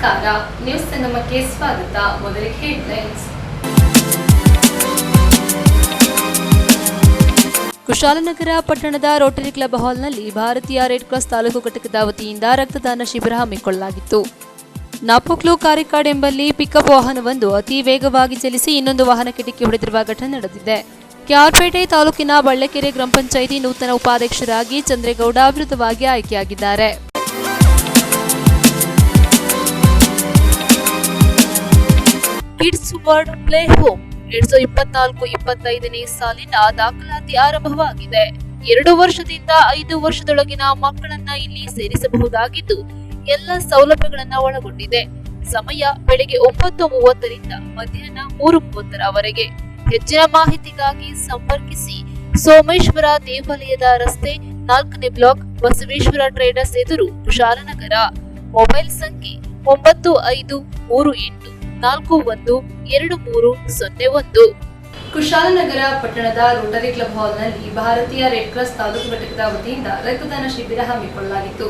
ನಮಸ್ಕಾರ, ನ್ಯೂಸ್ ಸಂಗಮಕ್ಕೆ ಸ್ವಾಗತ. ಮೊದಲಿಗೆ ಹೆಡ್ಲೈನ್ಸ್. ಕುಶಾಲನಗರ ಪಟ್ಟಣದ ರೋಟರಿ ಕ್ಲಬ್ ಹಾಲ್ನಲ್ಲಿ ಭಾರತೀಯ ರೆಡ್ ಕ್ರಾಸ್ ತಾಲೂಕು ಘಟಕದ ವತಿಯಿಂದ ರಕ್ತದಾನ ಶಿಬಿರ ಹಮ್ಮಿಕೊಳ್ಳಲಾಗಿತ್ತು. ನಾಪೋಕ್ಲು ಕಾರಿಕಾಡ್ ಎಂಬಲ್ಲಿ ಪಿಕಪ್ ವಾಹನವೊಂದು ಅತಿ ವೇಗವಾಗಿ ಚಲಿಸಿ ಇನ್ನೊಂದು ವಾಹನಕ್ಕೆ ಡಿಕ್ಕಿ ಹೊಡೆದಿರುವ ಘಟನೆ ನಡೆದಿದೆ. ಕೆಆರ್ಪೇಟೆ ತಾಲೂಕಿನ ಬಳ್ಳಕೆರೆ ಗ್ರಾಮ ಪಂಚಾಯಿತಿ ನೂತನ ಉಪಾಧ್ಯಕ್ಷರಾಗಿ ಚಂದ್ರೇಗೌಡ ಅವಿರೋಧವಾಗಿ ಆಯ್ಕೆಯಾಗಿದ್ದಾರೆ. ಕಿಡ್ಸ್ ವರ್ಲ್ಡ್ ಪ್ಲೇ ಹೋಮ್ 2024-25ನೇ ಸಾಲಿನ ದಾಖಲಾತಿ ಆರಂಭವಾಗಿದೆ. 2 ವರ್ಷದಿಂದ 5 ವರ್ಷದೊಳಗಿನ ಮಕ್ಕಳನ್ನ ಇಲ್ಲಿ ಸೇರಿಸಬಹುದಾಗಿದ್ದು ಎಲ್ಲ ಸೌಲಭ್ಯಗಳನ್ನ ಒಳಗೊಂಡಿದೆ. ಸಮಯ ಬೆಳಗ್ಗೆ 9:30 ರಿಂದ ಮಧ್ಯಾಹ್ನ 3:30ರವರೆಗೆ. ಹೆಚ್ಚಿನ ಮಾಹಿತಿಗಾಗಿ ಸಂಪರ್ಕಿಸಿ. ಸೋಮೇಶ್ವರ ದೇವಾಲಯದ ರಸ್ತೆ 4ನೇ ಬ್ಲಾಕ್, ಬಸವೇಶ್ವರ ಟ್ರೇಡರ್ಸ್ ಎದುರು, ಕುಶಾಲನಗರ. ಮೊಬೈಲ್ ಸಂಖ್ಯೆ 9538412301. ಕುಶಾಲನಗರ ಪಟ್ಟಣದ ರೋಟರಿ ಕ್ಲಬ್ ಹಾಲ್ನಲ್ಲಿ ಭಾರತೀಯ ರೆಡ್ ಕ್ರಾಸ್ ತಾಲೂಕು ಘಟಕದ ವತಿಯಿಂದ ರಕ್ತದಾನ ಶಿಬಿರ ಹಮ್ಮಿಕೊಳ್ಳಲಾಗಿತ್ತು.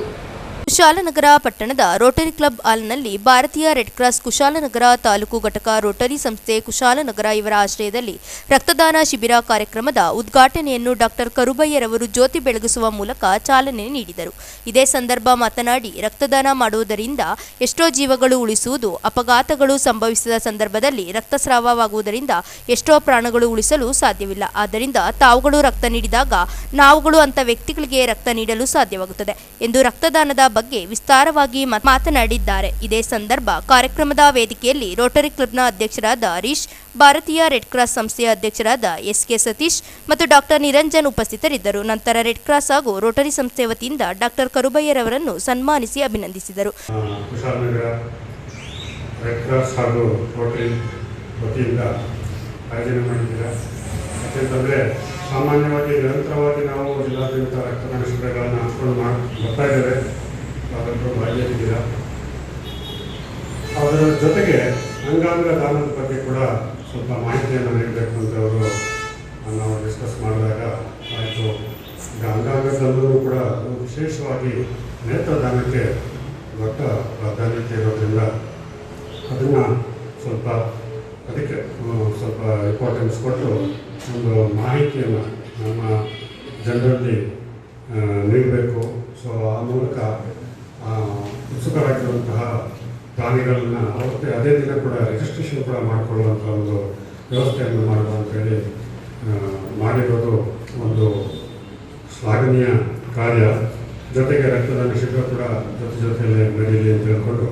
ಕುಶಾಲನಗರ ಪಟ್ಟಣದ ರೋಟರಿ ಕ್ಲಬ್ ಹಾಲ್ನಲ್ಲಿ ಭಾರತೀಯ ರೆಡ್ ಕ್ರಾಸ್ ಕುಶಾಲನಗರ ತಾಲೂಕು ಘಟಕ ರೋಟರಿ ಸಂಸ್ಥೆ ಕುಶಾಲನಗರ ಇವರ ಆಶ್ರಯದಲ್ಲಿ ರಕ್ತದಾನ ಶಿಬಿರ ಕಾರ್ಯಕ್ರಮದ ಉದ್ಘಾಟನೆಯನ್ನು ಡಾಕ್ಟರ್ ಕರುಬಯ್ಯರವರು ಜ್ಯೋತಿ ಬೆಳಗಿಸುವ ಮೂಲಕ ಚಾಲನೆ ನೀಡಿದರು. ಇದೇ ಸಂದರ್ಭ ಮಾತನಾಡಿ, ರಕ್ತದಾನ ಮಾಡುವುದರಿಂದ ಎಷ್ಟೋ ಜೀವಗಳು ಉಳಿಸುವುದು, ಅಪಘಾತಗಳು ಸಂಭವಿಸಿದ ಸಂದರ್ಭದಲ್ಲಿ ರಕ್ತಸ್ರಾವವಾಗುವುದರಿಂದ ಎಷ್ಟೋ ಪ್ರಾಣಗಳು ಉಳಿಸಲು ಸಾಧ್ಯವಿಲ್ಲ. ಆದ್ದರಿಂದ ತಾವುಗಳು ರಕ್ತ ನೀಡಿದಾಗ ನಾವುಗಳು ಅಂತ ವ್ಯಕ್ತಿಗಳಿಗೆ ರಕ್ತ ನೀಡಲು ಸಾಧ್ಯವಾಗುತ್ತದೆ ಎಂದು ರಕ್ತದಾನದ ಬಗ್ಗೆ ವಿಸ್ತಾರವಾಗಿ ಮಾತನಾಡಿದ್ದಾರೆ. ಇದೇ ಸಂದರ್ಭ ಕಾರ್ಯಕ್ರಮದ ವೇದಿಕೆಯಲ್ಲಿ ರೋಟರಿ ಕ್ಲಬ್ನ ಅಧ್ಯಕ್ಷರಾದ ಹರೀಶ್, ಭಾರತೀಯ ರೆಡ್ ಕ್ರಾಸ್ ಸಂಸ್ಥೆಯ ಅಧ್ಯಕ್ಷರಾದ ಎಸ್.ಕೆ. ಸತೀಶ್ ಮತ್ತು ಡಾಕ್ಟರ್ ನಿರಂಜನ್ ಉಪಸ್ಥಿತರಿದ್ದರು. ನಂತರ ರೆಡ್ ಕ್ರಾಸ್ ಹಾಗೂ ರೋಟರಿ ಸಂಸ್ಥೆ ವತಿಯಿಂದ ಡಾಕ್ಟರ್ ಕರುಬಯ್ಯರವರನ್ನು ಸನ್ಮಾನಿಸಿ ಅಭಿನಂದಿಸಿದರು. ರೆಡ್ ಕ್ರಾಸ್ ಹಾಗೂ ರೋಟರಿ ವತಿಯಿಂದ ಆಯೋಜನೆ ಮಾಡಿದ್ದೀರಾ. ಯಾಕೆಂತಂದರೆ ಸಾಮಾನ್ಯವಾಗಿ ನಿರಂತರವಾಗಿ ನಾವು ಜಿಲ್ಲಾದ್ಯಂತ ರಕ್ತದಾನ ಶಿಬಿರಗಳನ್ನು ಹಾಕೊಂಡು ಬರ್ತಾ ಇದ್ದೇವೆ. ಅದನ್ನು ಭಾಗಿಯಾಗಿದ್ದೀರಾ. ಅದರ ಜೊತೆಗೆ ಅಂಗಾಂಗ ದಾನದ ಬಗ್ಗೆ ಕೂಡ ಸ್ವಲ್ಪ ಮಾಹಿತಿಯನ್ನು ನೀಡಬೇಕು ಅಂತ ಅವರು ನಾವು ಡಿಸ್ಕಸ್ ಮಾಡಿದಾಗ ಆಯಿತು. ಈಗ ಅಂಗಾಂಗದಲ್ಲೂ ಕೂಡ ವಿಶೇಷವಾಗಿ ನೇತ್ರದಾನಕ್ಕೆ ದೊಡ್ಡ ಪ್ರಾಧಾನ್ಯತೆ ಇರೋದ್ರಿಂದ ಅದನ್ನು ಅದಕ್ಕೆ ಸ್ವಲ್ಪ ಇಂಪಾರ್ಟೆನ್ಸ್ ಕೊಟ್ಟು ಒಂದು ಮಾಹಿತಿಯನ್ನು ನಮ್ಮ ಜನರಲ್ಲಿ ನೀಡಬೇಕು. ಸೊ ಆ ಮೂಲಕ ಉತ್ಸುಕರಾಗಿರುವಂತಹ ದಾನಿಗಳನ್ನು ಅವತ್ತೇ ಅದೇ ದಿನ ಕೂಡ ರಿಜಿಸ್ಟ್ರೇಷನ್ ಕೂಡ ಮಾಡಿಕೊಳ್ಳುವಂಥ ಒಂದು ವ್ಯವಸ್ಥೆಯನ್ನು ಮಾಡುವ ಅಂತೇಳಿ ಮಾಡಿರೋದು ಒಂದು ಶ್ಲಾಘನೀಯ ಕಾರ್ಯ. ಜೊತೆಗೆ ರಕ್ತದಾನ ಶಿಬಿರ ಕೂಡ ಜೊತೆಯಲ್ಲೇ ನಡೆಯಲಿ ಅಂತ ಹೇಳ್ಕೊಂಡು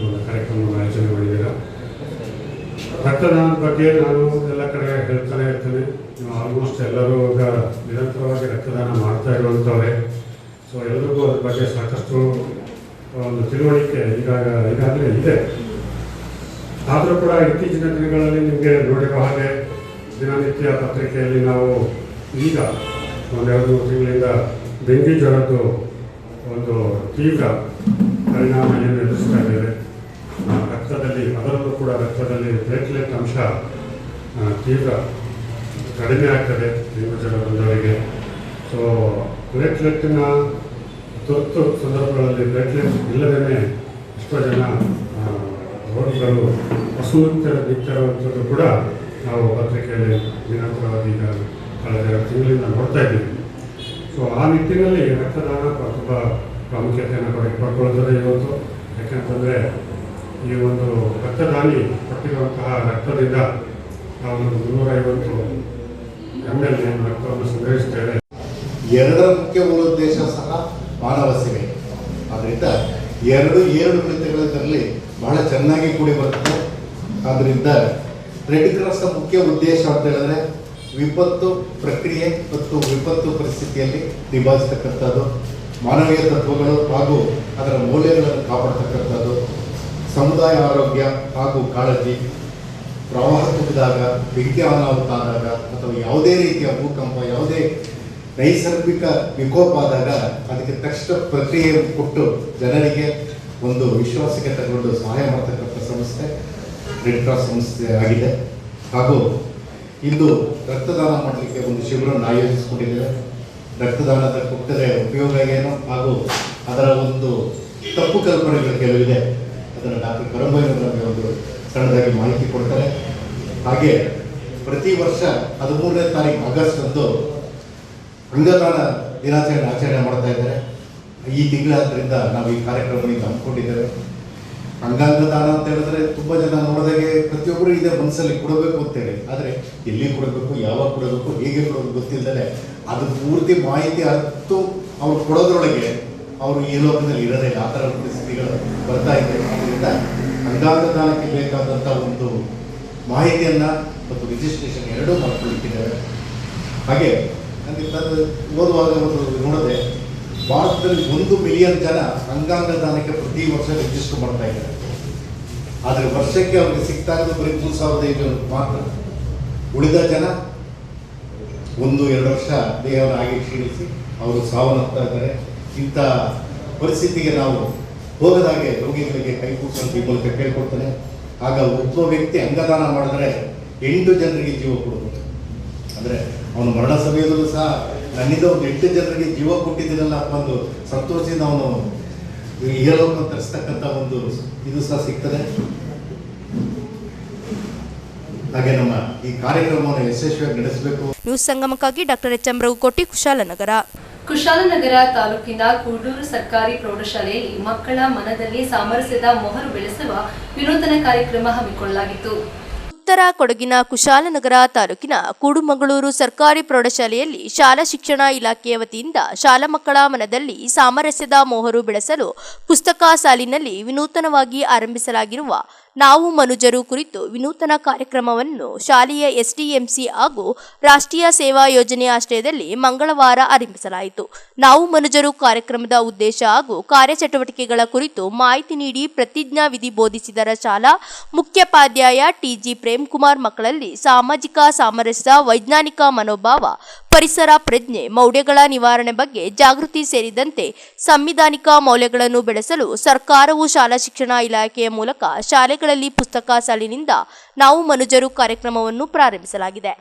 ಒಂದು ಕಾರ್ಯಕ್ರಮವನ್ನು ಆಯೋಜನೆ ಮಾಡಿದ್ದೀರಾ. ರಕ್ತದಾನದ ಬಗ್ಗೆ ನಾನು ಎಲ್ಲ ಕಡೆ ಹೇಳ್ತಾನೆ ಇರ್ತೇನೆ. ಆಲ್ಮೋಸ್ಟ್ ಎಲ್ಲರೂ ಈಗ ನಿರಂತರವಾಗಿ ರಕ್ತದಾನ ಮಾಡ್ತಾ ಇರುವಂಥವ್ರೆ. ಸೊ ಎಲ್ಲರಿಗೂ ಅದ್ರ ಬಗ್ಗೆ ಸಾಕಷ್ಟು ಒಂದು ತಿಳುವಳಿಕೆ ಈಗಾಗಲೇ ಇದೆ. ಆದರೂ ಕೂಡ ಇತ್ತೀಚಿನ ದಿನಗಳಲ್ಲಿ ನಿಮಗೆ ನೋಡಿರೋ ಹಾಗೆ ದಿನನಿತ್ಯ ಪತ್ರಿಕೆಯಲ್ಲಿ ನಾವು ಈಗ 1-2 ತಿಂಗಳಿಂದ ಡೆಂಗಿ ಜ್ವರದ್ದು ಒಂದು ತೀವ್ರ ಪರಿಣಾಮವನ್ನು ಎದುರಿಸ್ತಾ ಇದ್ದೇವೆ. ರಕ್ತದಲ್ಲಿ, ಅದರಲ್ಲೂ ಕೂಡ ರಕ್ತದಲ್ಲಿ ಪ್ಲೇಟ್ಲೆಟ್ ಅಂಶ ತೀವ್ರ ಕಡಿಮೆ ಆಗ್ತದೆ ಡೆಂಗಿ ಜ್ವರ ಬಂದವರಿಗೆ. ಸೊ ಪ್ಲೇಟ್ಲೆಟ್ಟಿನ ತುರ್ತು ಸಂದರ್ಭಗಳಲ್ಲಿ ಪ್ಲೇಟ್ಲೆಟ್ ಇಲ್ಲದೇ ಎಷ್ಟೋ ಜನ ರೋಗಿಗಳು ನಿಂತಿರುವಂಥದ್ದು ಕೂಡ ನಾವು ಪತ್ರಿಕೆಯಲ್ಲಿ ನಿರಂತರವಾಗಿ ಈಗ ಕಳೆದ 2 ತಿಂಗಳಿಂದ ನೋಡ್ತಾ ಇದ್ದೀವಿ. ಸೊ ಆ ನಿಟ್ಟಿನಲ್ಲಿ ರಕ್ತದಾನ ತುಂಬ ಪ್ರಾಮುಖ್ಯತೆಯನ್ನು ಪಡ್ಕೊಳ್ತದೆ ಇವತ್ತು. ಯಾಕೆಂತಂದರೆ ಈ ಒಂದು ರಕ್ತದಾನಿ ಕೊಟ್ಟಿರುವಂತಹ ರಕ್ತದಿಂದ ನಾವು 350 ml ರಕ್ತವನ್ನು ಸಂಗ್ರಹಿಸ್ತೇವೆ. ಎರಡರ ಮುಖ್ಯ ಮೂಲೋದ್ದೇಶ ಸಹ ಮಾನವ ಸೇವೆ. ಆದ್ದರಿಂದ ಎರಡು ಕೃತ್ಯಗಳಲ್ಲಿ ಬಹಳ ಚೆನ್ನಾಗಿ ಕೂಡಿ ಬರುತ್ತೆ. ಆದ್ದರಿಂದ ರೆಡ್ ಕ್ರಾಸ್ನ ಮುಖ್ಯ ಉದ್ದೇಶ ಅಂತ ಹೇಳಿದ್ರೆ ವಿಪತ್ತು ಪ್ರಕ್ರಿಯೆ ಮತ್ತು ವಿಪತ್ತು ಪರಿಸ್ಥಿತಿಯಲ್ಲಿ ನಿಭಾಯಿಸ್ತಕ್ಕಂಥದ್ದು, ಮಾನವೀಯ ತತ್ವಗಳು ಹಾಗೂ ಅದರ ಮೌಲ್ಯಗಳನ್ನು ಕಾಪಾಡ್ತಕ್ಕಂಥದ್ದು, ಸಮುದಾಯ ಆರೋಗ್ಯ ಹಾಗೂ ಕಾಳಜಿ, ಪ್ರವಾಹ ತುಂಬಿದಾಗ, ಬೆಂಕಿ ಅನಾಹುತ ಆದಾಗ ಅಥವಾ ಯಾವುದೇ ರೀತಿಯ ಭೂಕಂಪ, ಯಾವುದೇ ನೈಸರ್ಗಿಕ ವಿಕೋಪ ಆದಾಗ ಅದಕ್ಕೆ ತಕ್ಷಣ ಪ್ರಕ್ರಿಯೆ ಕೊಟ್ಟು ಜನರಿಗೆ ಒಂದು ವಿಶ್ವಾಸಕ್ಕೆ ತಗೊಂಡು ಸಹಾಯ ಮಾಡ್ತಕ್ಕಂಥ ಸಂಸ್ಥೆ ರೆಡ್ ಕ್ರಾಸ್ ಸಂಸ್ಥೆ ಆಗಿದೆ. ಹಾಗೂ ಇಂದು ರಕ್ತದಾನ ಮಾಡಲಿಕ್ಕೆ ಒಂದು ಶಿಬಿರವನ್ನು ಆಯೋಜಿಸಿಕೊಂಡಿದ್ದೇವೆ. ರಕ್ತದಾನದ ಕೊಟ್ಟರೆ ಉಪಯೋಗ ಏನು ಹಾಗೂ ಅದರ ಒಂದು ತಪ್ಪು ಕಲ್ಪನೆಗಳು ಕೆಲವಿದೆ. ಅದನ್ನು ಡಾಕ್ಟರ್ ಕರಂಬಯ್ಯನವರು ನಮಗೆ ಒಂದು ಸಣ್ಣದಾಗಿ ಮಾಹಿತಿ ಕೊಡ್ತಾರೆ. ಹಾಗೆ ಪ್ರತಿ ವರ್ಷ 13ನೇ ತಾರೀಕು ಆಗಸ್ಟ್ ಅಂದು ಅಂಗದಾನ ಆಚರಣೆ ಮಾಡ್ತಾ ಇದ್ದಾರೆ. ಈ ತಿಂಗಳಾದ್ರಿಂದ ನಾವು ಈ ಕಾರ್ಯಕ್ರಮವನ್ನು ಹಮ್ಮಿಕೊಂಡಿದ್ದೇವೆ. ಅಂಗಾಂಗ ದಾನ ಅಂತ ಹೇಳಿದ್ರೆ ತುಂಬ ಜನ ನೋಡಿದಾಗೆ ಪ್ರತಿಯೊಬ್ಬರು ಇದೆ ಮನಸ್ಸಲ್ಲಿ ಕೊಡಬೇಕು ಅಂತೇಳಿ, ಆದರೆ ಎಲ್ಲಿ ಕೊಡಬೇಕು, ಯಾವಾಗ ಕೊಡಬೇಕು, ಹೇಗೆ ಕೊಡೋದು ಗೊತ್ತಿಲ್ಲದೆ ಅದು ಪೂರ್ತಿ ಮಾಹಿತಿ ಅರ್ಥ ಅವ್ರು ಕೊಡೋದ್ರೊಳಗೆ ಅವರು ಈ ಲೋಕದಲ್ಲಿ ಇರೋದೇ ಇಲ್ಲ. ಆ ಥರ ಪರಿಸ್ಥಿತಿಗಳು ಬರ್ತಾ ಇದೆ. ಅದರಿಂದ ಅಂಗಾಂಗ ದಾನಕ್ಕೆ ಬೇಕಾದಂಥ ಒಂದು ಮಾಹಿತಿಯನ್ನು ಮತ್ತು ರಿಜಿಸ್ಟ್ರೇಷನ್ ಎರಡೂ ಮಾಡ್ಕೊಳ್ಳಿಕ್ಕಿದ್ದೇವೆ. ಹಾಗೆ ನನಗೆ ಓದುವಾಗ ಒಂದು ನೋಡಿದೆ, ಭಾರತದಲ್ಲಿ 1 ಮಿಲಿಯನ್ ಜನ ಅಂಗಾಂಗ ದಾನಕ್ಕೆ ಪ್ರತಿ ವರ್ಷ ರಿಜಿಸ್ಟರ್ ಮಾಡ್ತಾ ಇದ್ದಾರೆ. ಆದರೆ ವರ್ಷಕ್ಕೆ ಅವ್ರಿಗೆ ಸಿಗ್ತಾ ಇರೋದು ಬರೀ 3,500 ಮಾತ್ರ. ಉಳಿದ ಜನ 1-2 ವರ್ಷ ದೇಹವನ್ನು ಹಾಗೆ ಕ್ಷೀಣಿಸಿ ಅವರು ಸಾವನ್ನಪ್ತಾ ಇದ್ದಾರೆ. ಇಂಥ ಪರಿಸ್ಥಿತಿಗೆ ನಾವು ಹೋಗದಾಗೆ ರೋಗಿಗಳಿಗೆ ಕೈ ಕೂರಿಸುವಂತ ಈ ಮೂಲಕ ಕೇಳ್ಕೊಡ್ತೇನೆ. ಆಗ ಒಬ್ಬ ವ್ಯಕ್ತಿ ಅಂಗದಾನ ಮಾಡಿದ್ರೆ 8 ಜನರಿಗೆ ಜೀವ ಕೊಡ್ಬೋದು. ಅಂದರೆ ಅವನು ಮರಣ ಸಮಯದಲ್ಲೂ ಸಹ ನನ್ನಿಂದ ಒಂದು 8 ಜನರಿಗೆ ಜೀವ ಕೊಟ್ಟಿದ್ದೀನಲ್ಲ ಒಂದು ಸಂತೋಷದಿಂದ ಅವನು ಇಹಲೋಕ ತರಿಸ್ತಕ್ಕಂಥ ಒಂದು ಇದು ಸಹ ಸಿಗ್ತದೆ. ಹಾಗೆ ನಮ್ಮ ಈ ಕಾರ್ಯಕ್ರಮವನ್ನು ಯಶಸ್ವಿಯಾಗಿ ನಡೆಸಬೇಕು. ನ್ಯೂಸ್ ಸಂಗಮಕ್ಕಾಗಿ ಡಾಕ್ಟರ್ ಎಚ್.ಎಂ. ರಘುಕೋಟಿ, ಕುಶಾಲನಗರ. ಕುಶಾಲನಗರ ತಾಲೂಕಿನ ಕೂಡೂರು ಸರ್ಕಾರಿ ಪ್ರೌಢಶಾಲೆಯಲ್ಲಿ ಮಕ್ಕಳ ಮನದಲ್ಲಿ ಸಾಮರಸ್ಯದ ಮೊಹರು ಬೆಳೆಸುವ ವಿನೂತನ ಕಾರ್ಯಕ್ರಮ ಹಮ್ಮಿಕೊಳ್ಳಲಾಗಿತ್ತು. ಉತ್ತರ ಕೊಡಗಿನ ಕುಶಾಲನಗರ ತಾಲೂಕಿನ ಕೂಡುಮಗಳೂರು ಸರ್ಕಾರಿ ಪ್ರೌಢಶಾಲೆಯಲ್ಲಿ ಶಾಲಾ ಶಿಕ್ಷಣ ಇಲಾಖೆಯ ವತಿಯಿಂದ ಶಾಲಾ ಮಕ್ಕಳ ಮನದಲ್ಲಿ ಸಾಮರಸ್ಯದ ಮೊಹರು ಬೆಳೆಸಲು ಪುಸ್ತಕ ಸಾಲಿನಲ್ಲಿ ವಿನೂತನವಾಗಿ ಆರಂಭಿಸಲಾಗಿರುವ ನಾವು ಮನುಜರು ಕುರಿತು ವಿನೂತನ ಕಾರ್ಯಕ್ರಮವನ್ನು ಶಾಲೆಯ ಎಸ್ಡಿಎಂಸಿ ಹಾಗೂ ರಾಷ್ಟ್ರೀಯ ಸೇವಾ ಯೋಜನೆ ಆಶ್ರಯದಲ್ಲಿ ಮಂಗಳವಾರ ಆರಂಭಿಸಲಾಯಿತು. ನಾವು ಮನುಜರು ಕಾರ್ಯಕ್ರಮದ ಉದ್ದೇಶ ಹಾಗೂ ಕಾರ್ಯಚಟುವಟಿಕೆಗಳ ಕುರಿತು ಮಾಹಿತಿ ನೀಡಿ ಪ್ರತಿಜ್ಞಾ ವಿಧಿ ಬೋಧಿಸಿದ ಶಾಲಾ ಮುಖ್ಯೋಪಾಧ್ಯಾಯ ಟಿ.ಜಿ. ಪ್ರೇಮ್ಕುಮಾರ್ ಮಕ್ಕಳಲ್ಲಿ ಸಾಮಾಜಿಕ ಸಾಮರಸ್ಯ, ವೈಜ್ಞಾನಿಕ ಮನೋಭಾವ, ಪರಿಸರ ಪ್ರಜ್ಞೆ, ಮೌಲ್ಯಗಳ ನಿವಾರಣೆ ಬಗ್ಗೆ ಜಾಗೃತಿ ಸೇರಿದಂತೆ ಸಂವಿಧಾನಿಕ ಮೌಲ್ಯಗಳನ್ನು ಬೆಳೆಸಲು ಸರ್ಕಾರವು ಶಾಲಾ ಶಿಕ್ಷಣ ಇಲಾಖೆಯ ಮೂಲಕ ಶಾಲೆಗಳಲ್ಲಿ ಪುಸ್ತಕ ಸಾಲಿನಿಂದ ನಾವು ಮನುಜರು ಕಾರ್ಯಕ್ರಮವನ್ನು ಪ್ರಾರಂಭಿಸಲಾಗಿದೆ.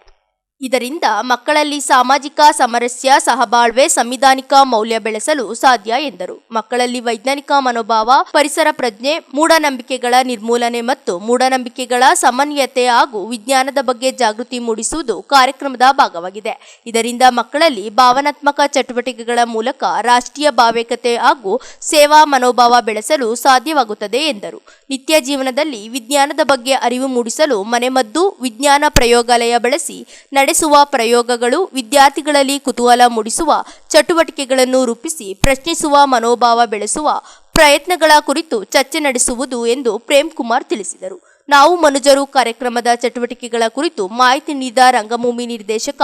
ಇದರಿಂದ ಮಕ್ಕಳಲ್ಲಿ ಸಾಮಾಜಿಕ ಸಾಮರಸ್ಯ, ಸಹಬಾಳ್ವೆ, ಸಂವಿಧಾನಿಕ ಮೌಲ್ಯ ಬೆಳೆಸಲು ಸಾಧ್ಯ ಎಂದರು. ಮಕ್ಕಳಲ್ಲಿ ವೈಜ್ಞಾನಿಕ ಮನೋಭಾವ, ಪರಿಸರ ಪ್ರಜ್ಞೆ, ಮೂಢನಂಬಿಕೆಗಳ ನಿರ್ಮೂಲನೆ ಮತ್ತು ಮೂಢನಂಬಿಕೆಗಳ ಸಮನ್ವಯತೆ ಹಾಗೂ ವಿಜ್ಞಾನದ ಬಗ್ಗೆ ಜಾಗೃತಿ ಮೂಡಿಸುವುದು ಕಾರ್ಯಕ್ರಮದ ಭಾಗವಾಗಿದೆ. ಇದರಿಂದ ಮಕ್ಕಳಲ್ಲಿ ಭಾವನಾತ್ಮಕ ಚಟುವಟಿಕೆಗಳ ಮೂಲಕ ರಾಷ್ಟ್ರೀಯ ಭಾವೈಕ್ಯತೆ ಹಾಗೂ ಸೇವಾ ಮನೋಭಾವ ಬೆಳೆಸಲು ಸಾಧ್ಯವಾಗುತ್ತದೆ ಎಂದರು. ನಿತ್ಯ ಜೀವನದಲ್ಲಿ ವಿಜ್ಞಾನದ ಬಗ್ಗೆ ಅರಿವು ಮೂಡಿಸಲು ಮನೆಮದ್ದು, ವಿಜ್ಞಾನ ಪ್ರಯೋಗಾಲಯ ಬಳಸಿ ನಡೆಸುವ ಪ್ರಯೋಗಗಳು, ವಿದ್ಯಾರ್ಥಿಗಳಲ್ಲಿ ಕುತೂಹಲ ಮೂಡಿಸುವ ಚಟುವಟಿಕೆಗಳನ್ನು ರೂಪಿಸಿ ಪ್ರಶ್ನಿಸುವ ಮನೋಭಾವ ಬೆಳೆಸುವ ಪ್ರಯತ್ನಗಳ ಕುರಿತು ಚರ್ಚೆ ನಡೆಸುವುದು ಎಂದು ಪ್ರೇಮ್ಕುಮಾರ್ ತಿಳಿಸಿದರು. ನಾವು ಮನುಜರು ಕಾರ್ಯಕ್ರಮದ ಚಟುವಟಿಕೆಗಳ ಕುರಿತು ಮಾಹಿತಿ ನೀಡಿದ ರಂಗಭೂಮಿ ನಿರ್ದೇಶಕ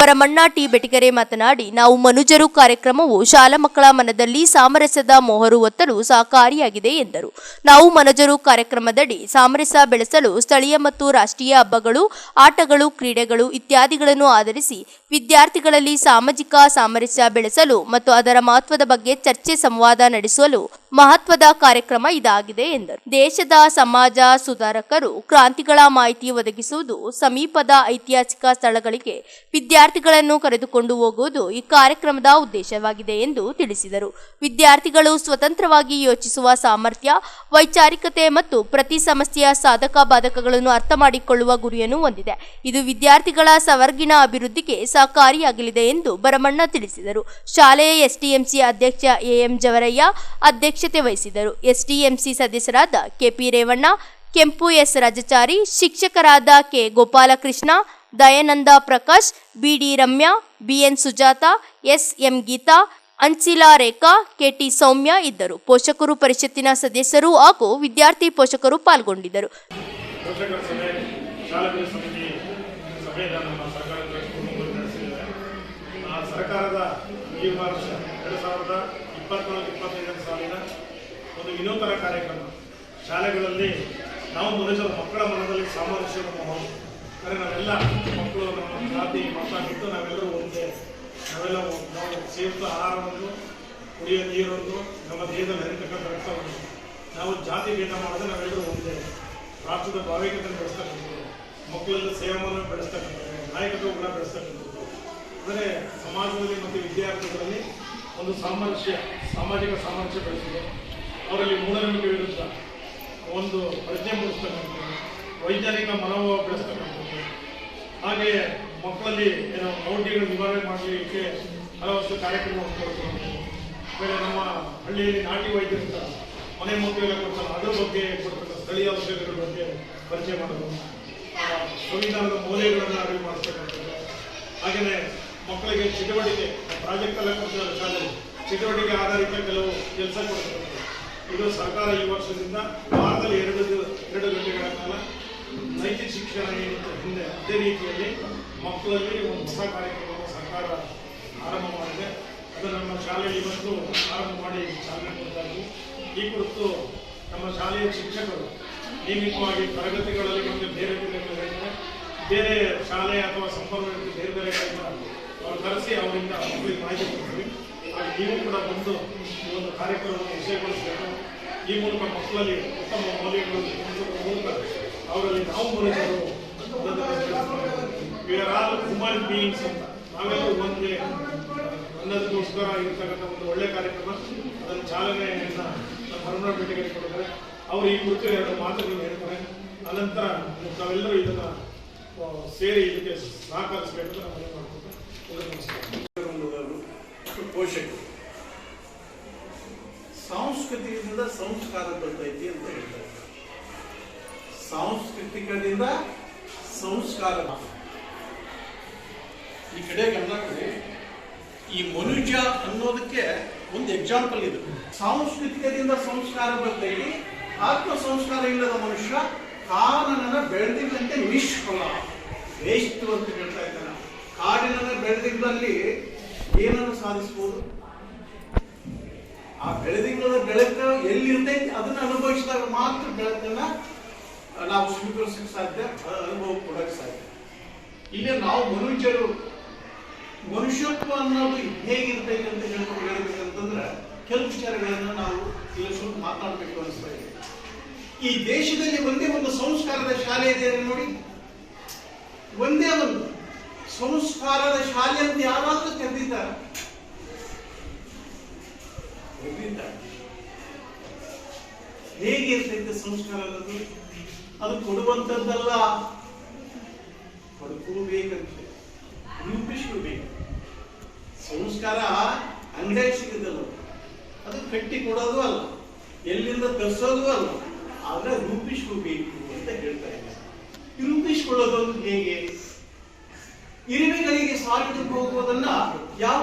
ಭರಮಣ್ಣ ಟಿ. ಬೆಟಗೆರೆ ಮಾತನಾಡಿ, ನಾವು ಮನುಜರು ಕಾರ್ಯಕ್ರಮವು ಶಾಲಾ ಮಕ್ಕಳ ಮನದಲ್ಲಿ ಸಾಮರಸ್ಯದ ಮೊಹರು ಒತ್ತಲು ಸಹಕಾರಿಯಾಗಿದೆ ಎಂದರು. ನಾವು ಮನುಜರು ಕಾರ್ಯಕ್ರಮದಡಿ ಸಾಮರಸ್ಯ ಬೆಳೆಸಲು ಸ್ಥಳೀಯ ಮತ್ತು ರಾಷ್ಟ್ರೀಯ ಹಬ್ಬಗಳು, ಆಟಗಳು, ಕ್ರೀಡೆಗಳು ಇತ್ಯಾದಿಗಳನ್ನು ಆಧರಿಸಿ ವಿದ್ಯಾರ್ಥಿಗಳಲ್ಲಿ ಸಾಮಾಜಿಕ ಸಾಮರಸ್ಯ ಬೆಳೆಸಲು ಮತ್ತು ಅದರ ಮಹತ್ವದ ಬಗ್ಗೆ ಚರ್ಚೆ ಸಂವಾದ ನಡೆಸಲು ಮಹತ್ವದ ಕಾರ್ಯಕ್ರಮ ಇದಾಗಿದೆ ಎಂದರು. ದೇಶದ ಸಮಾಜ ಸುಧಾರಕರು, ಕ್ರಾಂತಿಗಳ ಮಾಹಿತಿ ಒದಗಿಸುವುದು, ಸಮೀಪದ ಐತಿಹಾಸಿಕ ಸ್ಥಳಗಳಿಗೆ ವಿದ್ಯಾರ್ಥಿಗಳನ್ನು ಕರೆದುಕೊಂಡು ಹೋಗುವುದು ಈ ಕಾರ್ಯಕ್ರಮದ ಉದ್ದೇಶವಾಗಿದೆ ಎಂದು ತಿಳಿಸಿದರು. ವಿದ್ಯಾರ್ಥಿಗಳು ಸ್ವತಂತ್ರವಾಗಿ ಯೋಚಿಸುವ ಸಾಮರ್ಥ್ಯ, ವೈಚಾರಿಕತೆ ಮತ್ತು ಪ್ರತಿ ಸಮಸ್ಯೆಯ ಸಾಧಕ ಬಾಧಕಗಳನ್ನು ಅರ್ಥ ಮಾಡಿಕೊಳ್ಳುವ ಗುರಿಯನ್ನು ಹೊಂದಿದೆ. ಇದು ವಿದ್ಯಾರ್ಥಿಗಳ ಸರ್ವಾಂಗೀಣ ಅಭಿವೃದ್ಧಿಗೆ ಸಹಕಾರಿಯಾಗಲಿದೆ ಎಂದು ಭರಮಣ್ಣ ತಿಳಿಸಿದರು. ಶಾಲೆಯ ಎಸ್ಡಿಎಂಸಿ ಅಧ್ಯಕ್ಷ ಎ.ಎಂ. ಜವರಯ್ಯ ಅಧ್ಯಕ್ಷತೆ ವಹಿಸಿದರು. ಎಸ್ಡಿಎಂಸಿ ಸದಸ್ಯರಾದ ಕೆಪಿ ರೇವಣ್ಣ, ಕೆಂಪು ಎಸ್. ರಾಜಚಾರಿ, ಶಿಕ್ಷಕರಾದ ಕೆ. ಗೋಪಾಲಕೃಷ್ಣ, ದಯಾನಂದ ಪ್ರಕಾಶ್, ಬಿಡಿ ರಮ್ಯಾ, ಬಿಎನ್ ಸುಜಾತ, ಎಸ್.ಎಂ. ಗೀತಾ, ಅನ್ಸಿಲಾ ರೇಖಾ, ಕೆಟಿ ಸೌಮ್ಯ ಇದ್ದರು. ಪೋಷಕರು ಪರಿಷತ್ತಿನ ಸದಸ್ಯರು ಹಾಗೂ ವಿದ್ಯಾರ್ಥಿ ಪೋಷಕರು ಪಾಲ್ಗೊಂಡಿದ್ದರು. ಸರ್ಕಾರದ ಈ ವರ್ಷ 2024-25 ಸಾಲಿನ ಒಂದು ವಿನೂತನ ಕಾರ್ಯಕ್ರಮ ಶಾಲೆಗಳಲ್ಲಿ ನಾವು ಮನುಷ್ಯರು ಮಕ್ಕಳ ಮನದಲ್ಲಿ ಸಾಮರಸ್ಯದ ಮೊಹರು. ಅಂದರೆ ನಾವೆಲ್ಲ ಮಕ್ಕಳು ನಮ್ಮ ಜಾತಿ ಮತ ಬಿಟ್ಟು ನಾವೆಲ್ಲರೂ ಒಂದೇ. ನಾವು ಸೇವಿಸುವ ಆಹಾರವನ್ನು, ಕುಡಿಯೋ ನೀರನ್ನು, ನಮ್ಮ ದೇಹದಲ್ಲಿ ಹರಿತಕ್ಕಂಥ ರಕ್ತವನ್ನು ನಾವು ಜಾತಿ ಭೇದ ಮಾಡಿದ್ರೆ ನಾವೆಲ್ಲರೂ ಒಂದೇ. ರಾಷ್ಟ್ರದ ಭಾವೈಕ್ಯತೆಯನ್ನು ಬೆಳೆಸ್ತಕ್ಕಂಥದ್ದು, ಮಕ್ಕಳಲ್ಲಿ ಸೇವೆಯನ್ನು ಬೆಳೆಸ್ತಕ್ಕಂಥದ್ದು, ನಾಯಕತ್ವ ಗುಣ ಬೆಳೆಸ್ತಕ್ಕಂಥದ್ದು. ಅಂದರೆ ಸಮಾಜದಲ್ಲಿ ಮತ್ತು ವಿದ್ಯಾರ್ಥಿಗಳಲ್ಲಿ ಒಂದು ಸಾಮರಸ್ಯ, ಸಾಮಾಜಿಕ ಸಾಮರಸ್ಯ ಬೆಳೆಸಿದೆ. ಅವರಲ್ಲಿ ಮೂಢನಂಬಿಕೆ ವಿರುದ್ಧ ಒಂದು ಪ್ರಜ್ಞೆ ಮೂಡಿಸ್ತಕ್ಕಂಥದ್ದು, ವೈಜ್ಞಾನಿಕ ಮನೋಭಾವ ಬೆಳೆಸ್ತಕ್ಕಂಥದ್ದು, ಹಾಗೆಯೇ ಮಕ್ಕಳಲ್ಲಿ ಏನೋ ಮೌಢ್ಯಗಳು ನಿವಾರಣೆ ಮಾಡಲಿಕ್ಕೆ ಹಲವಷ್ಟು ಕಾರ್ಯಕ್ರಮವನ್ನು ಕೊಡ್ತಕ್ಕಂಥದ್ದು. ಆಮೇಲೆ ನಮ್ಮ ಹಳ್ಳಿಯಲ್ಲಿ ನಾಟಿ ವೈದ್ಯರಿಂದ ಮನೆ ಮಕ್ಕಳೆಲ್ಲ ಕೊಡ್ತಾರೆ, ಅದರ ಬಗ್ಗೆ ಕೊಡ್ತಕ್ಕಂಥ ಸ್ಥಳೀಯ ಔಷಧಿಗಳ ಬಗ್ಗೆ ಪರಿಚಯ ಮಾಡೋದು, ಸಂವಿಧಾನದ ಮೌಲ್ಯಗಳನ್ನು ಅರಿವು ಮಾಡಿಸ್ತಕ್ಕಂಥದ್ದು. ಹಾಗೆಯೇ ಮಕ್ಕಳಿಗೆ ಚಟುವಟಿಕೆ ಪ್ರಾಜೆಕ್ಟ್ ಎಲ್ಲ ಕೊಡ್ತಾರೆ, ಶಾಲೆಯಲ್ಲಿ ಚಟುವಟಿಕೆ ಆಧಾರಿತ ಕೆಲವು ಕೆಲಸ ಕೊಡ್ತಾರೆ. ಇದು ಸರ್ಕಾರ ಈ ವರ್ಷದಿಂದ ವಾರದಲ್ಲಿ 2 ಗಂಟೆಗಳ ಕಾಲ ನೈತಿಕ ಶಿಕ್ಷಣ ಏನಿತ್ತು ಹಿಂದೆ ಅದೇ ರೀತಿಯಲ್ಲಿ ಮಕ್ಕಳಲ್ಲಿ ಒಂದು ಹೊಸ ಕಾರ್ಯಕ್ರಮವನ್ನು ಸರ್ಕಾರ ಆರಂಭ ಮಾಡಿದೆ. ಅದನ್ನು ನಮ್ಮ ಶಾಲೆಯಲ್ಲಿ ಇವತ್ತು ಆರಂಭ ಮಾಡಿ ಚಾಲನೆ ಕೊಡ್ತಾ ಇದ್ವಿ. ಈ ಕುರಿತು ನಮ್ಮ ಶಾಲೆಯ ಶಿಕ್ಷಕರು ನಿಯಮಿತವಾಗಿ ತರಗತಿಗಳಲ್ಲಿ ಮತ್ತು ಬೇರೆ ಬೇರೆ ಶಾಲೆ ಅಥವಾ ಸಂಪರ್ಕ ಬೇರೆ ಬೇರೆ ಅವ್ರು ಕರೆಸಿ ಅವರಿಂದ ಮಕ್ಕಳಿಗೆ ಮಾಹಿತಿ ಕೊಡ್ತೀವಿ. ಹಾಗೆ ನೀವು ಕೂಡ ಬಂದು ಈ ಒಂದು ಕಾರ್ಯಕ್ರಮವನ್ನು ವಿಷಯಗೊಳಿಸಬೇಕು. ಈ ಮೂಲಕ ಮಕ್ಕಳಲ್ಲಿ ಉತ್ತಮ ಮೌಲ್ಯಗಳನ್ನು ತಿಳಿಸುವ ಮೂಲಕ ಅವರಲ್ಲಿ ನಾವು ಮನುಷ್ಯರು we are all human beings ಅಂತ ನಾವೆಲ್ಲರೂ ಒಂದೇ ಅನ್ನೋದಕ್ಕೋಸ್ಕರ ಇರ್ತಕ್ಕಂಥ ಒಂದು ಒಳ್ಳೆ ಕಾರ್ಯಕ್ರಮ. ಅದನ್ನು ಚಾಲನೆಯನ್ನು ನಮ್ಮ ಹರಮನ ಭೇಟಿಗೆ ಕೊಡ್ತಾರೆ. ಅವರು ಈ ಕುರಿತು 2 ಮಾತುಗಳನ್ನು ಹೇಳ್ತಾರೆ. ಅನಂತರ ನಾವೆಲ್ಲರೂ ಇದನ್ನು ಸೇರಿ ಇದಕ್ಕೆ ಸಹಕರಿಸಬೇಕು ಅಂತ ನಾವು ಮಾಡ್ಕೊಳ್ತೇವೆ. ಪೋಷಕರು ಸಾಂಸ್ಕೃತಿಕದಿಂದ ಸಂಸ್ಕಾರ ಬರ್ತೈತಿ ಅಂತ ಹೇಳ್ತಾರೆ. ಸಾಂಸ್ಕೃತಿಕದಿಂದ ಸಂಸ್ಕಾರ ಈ ಕಡೆ ಗಮನ ಕೊಡಿ. ಈ ಮನುಜ ಅನ್ನೋದಕ್ಕೆ ಒಂದು ಎಕ್ಸಾಂಪಲ್ ಇದು. ಸಾಂಸ್ಕೃತಿಕದಿಂದ ಸಂಸ್ಕಾರ ಬರ್ತೈತಿ. ಆತ್ಮ ಸಂಸ್ಕಾರ ಇಲ್ಲದ ಮನುಷ್ಯ ಕಾನನನ್ನ ಬೆಳೆದಿದ್ದಂತೆ ನಿಷ್ಫಲ, ವೇಸ್ಟ್ ಅಂತ ಹೇಳ್ತಾ ಇದ್ದಾನೆ. ಕಾಡಿನ ಬೆಳೆದಿದ್ದಲ್ಲಿ ಏನನ್ನು ಸಾಧಿಸಬಹುದು? ಆ ಬೆಳೆದಿಂಗಳ ಬೆಳಕು ಎಲ್ಲಿರ್ತೈತಿ ಅದನ್ನ ಅನುಭವಿಸಿದಾಗ ಮಾತ್ರ ಬೆಳಕನ್ನ ನಾವು ಸ್ವೀಕರಿಸಕ್ಕೆ ಸಾಧ್ಯ, ಅನುಭವ ಕೊಡಕ್ಕೆ ಸಾಧ್ಯ. ಇಲ್ಲಿ ನಾವು ಮನುಷ್ಯತ್ವ ಅನ್ನೋದು ಹೇಗಿರ್ತೈತೆ ಅಂತ ಹೇಳ್ಬೇಕಂತಂದ್ರೆ ಕೆಲವು ವಿಚಾರಗಳನ್ನ ನಾವು ಇಲ್ಲಿ ಸ್ವಲ್ಪ ಮಾತನಾಡಬೇಕು ಅನಿಸ್ತಾ ಇದೆ. ಈ ದೇಶದಲ್ಲಿ ಒಂದೇ ಒಂದು ಸಂಸ್ಕಾರದ ಶಾಲೆ ಇದೆ ನೋಡಿ. ಒಂದೇ ಒಂದು ಸಂಸ್ಕಾರದ ಶಾಲೆ ಅಂತ ಯಾರಾದ್ರೂ ತೆರೆದಿದ್ದಾರೆ? ಹೇಗಿರ್ತೈತೆ ಸಂಸ್ಕಾರ ಅನ್ನೋದು? ಅದು ಕೊಡುವಂಥದ್ದಲ್ಲ, ಪಡ್ಕೋಬೇಕಂತೆ, ರೂಪಿಸ್ಕೋಬೇಕು. ಸಂಸ್ಕಾರ ಅಂಗಡಿಯಾಗಿ ಸಿಗುತ್ತಲ್ಲ, ಅದು ಕಟ್ಟಿ ಕೊಡೋದು ಅಲ್ಲ, ಎಲ್ಲಿಂದ ತರಿಸೋದು ಅಲ್ಲ, ಆದ್ರೆ ರೂಪಿಸ್ಕೋಬೇಕು ಅಂತ ಹೇಳ್ತಾ ಇದ್ದಾರೆ. ರೂಪಿಸ್ಕೊಳ್ಳೋದು ಹೇಗೆ? ಇರುವೆಗಳಿಗೆ ಸಾಲಿಗೆ ಹೋಗುವುದನ್ನ ಯಾವ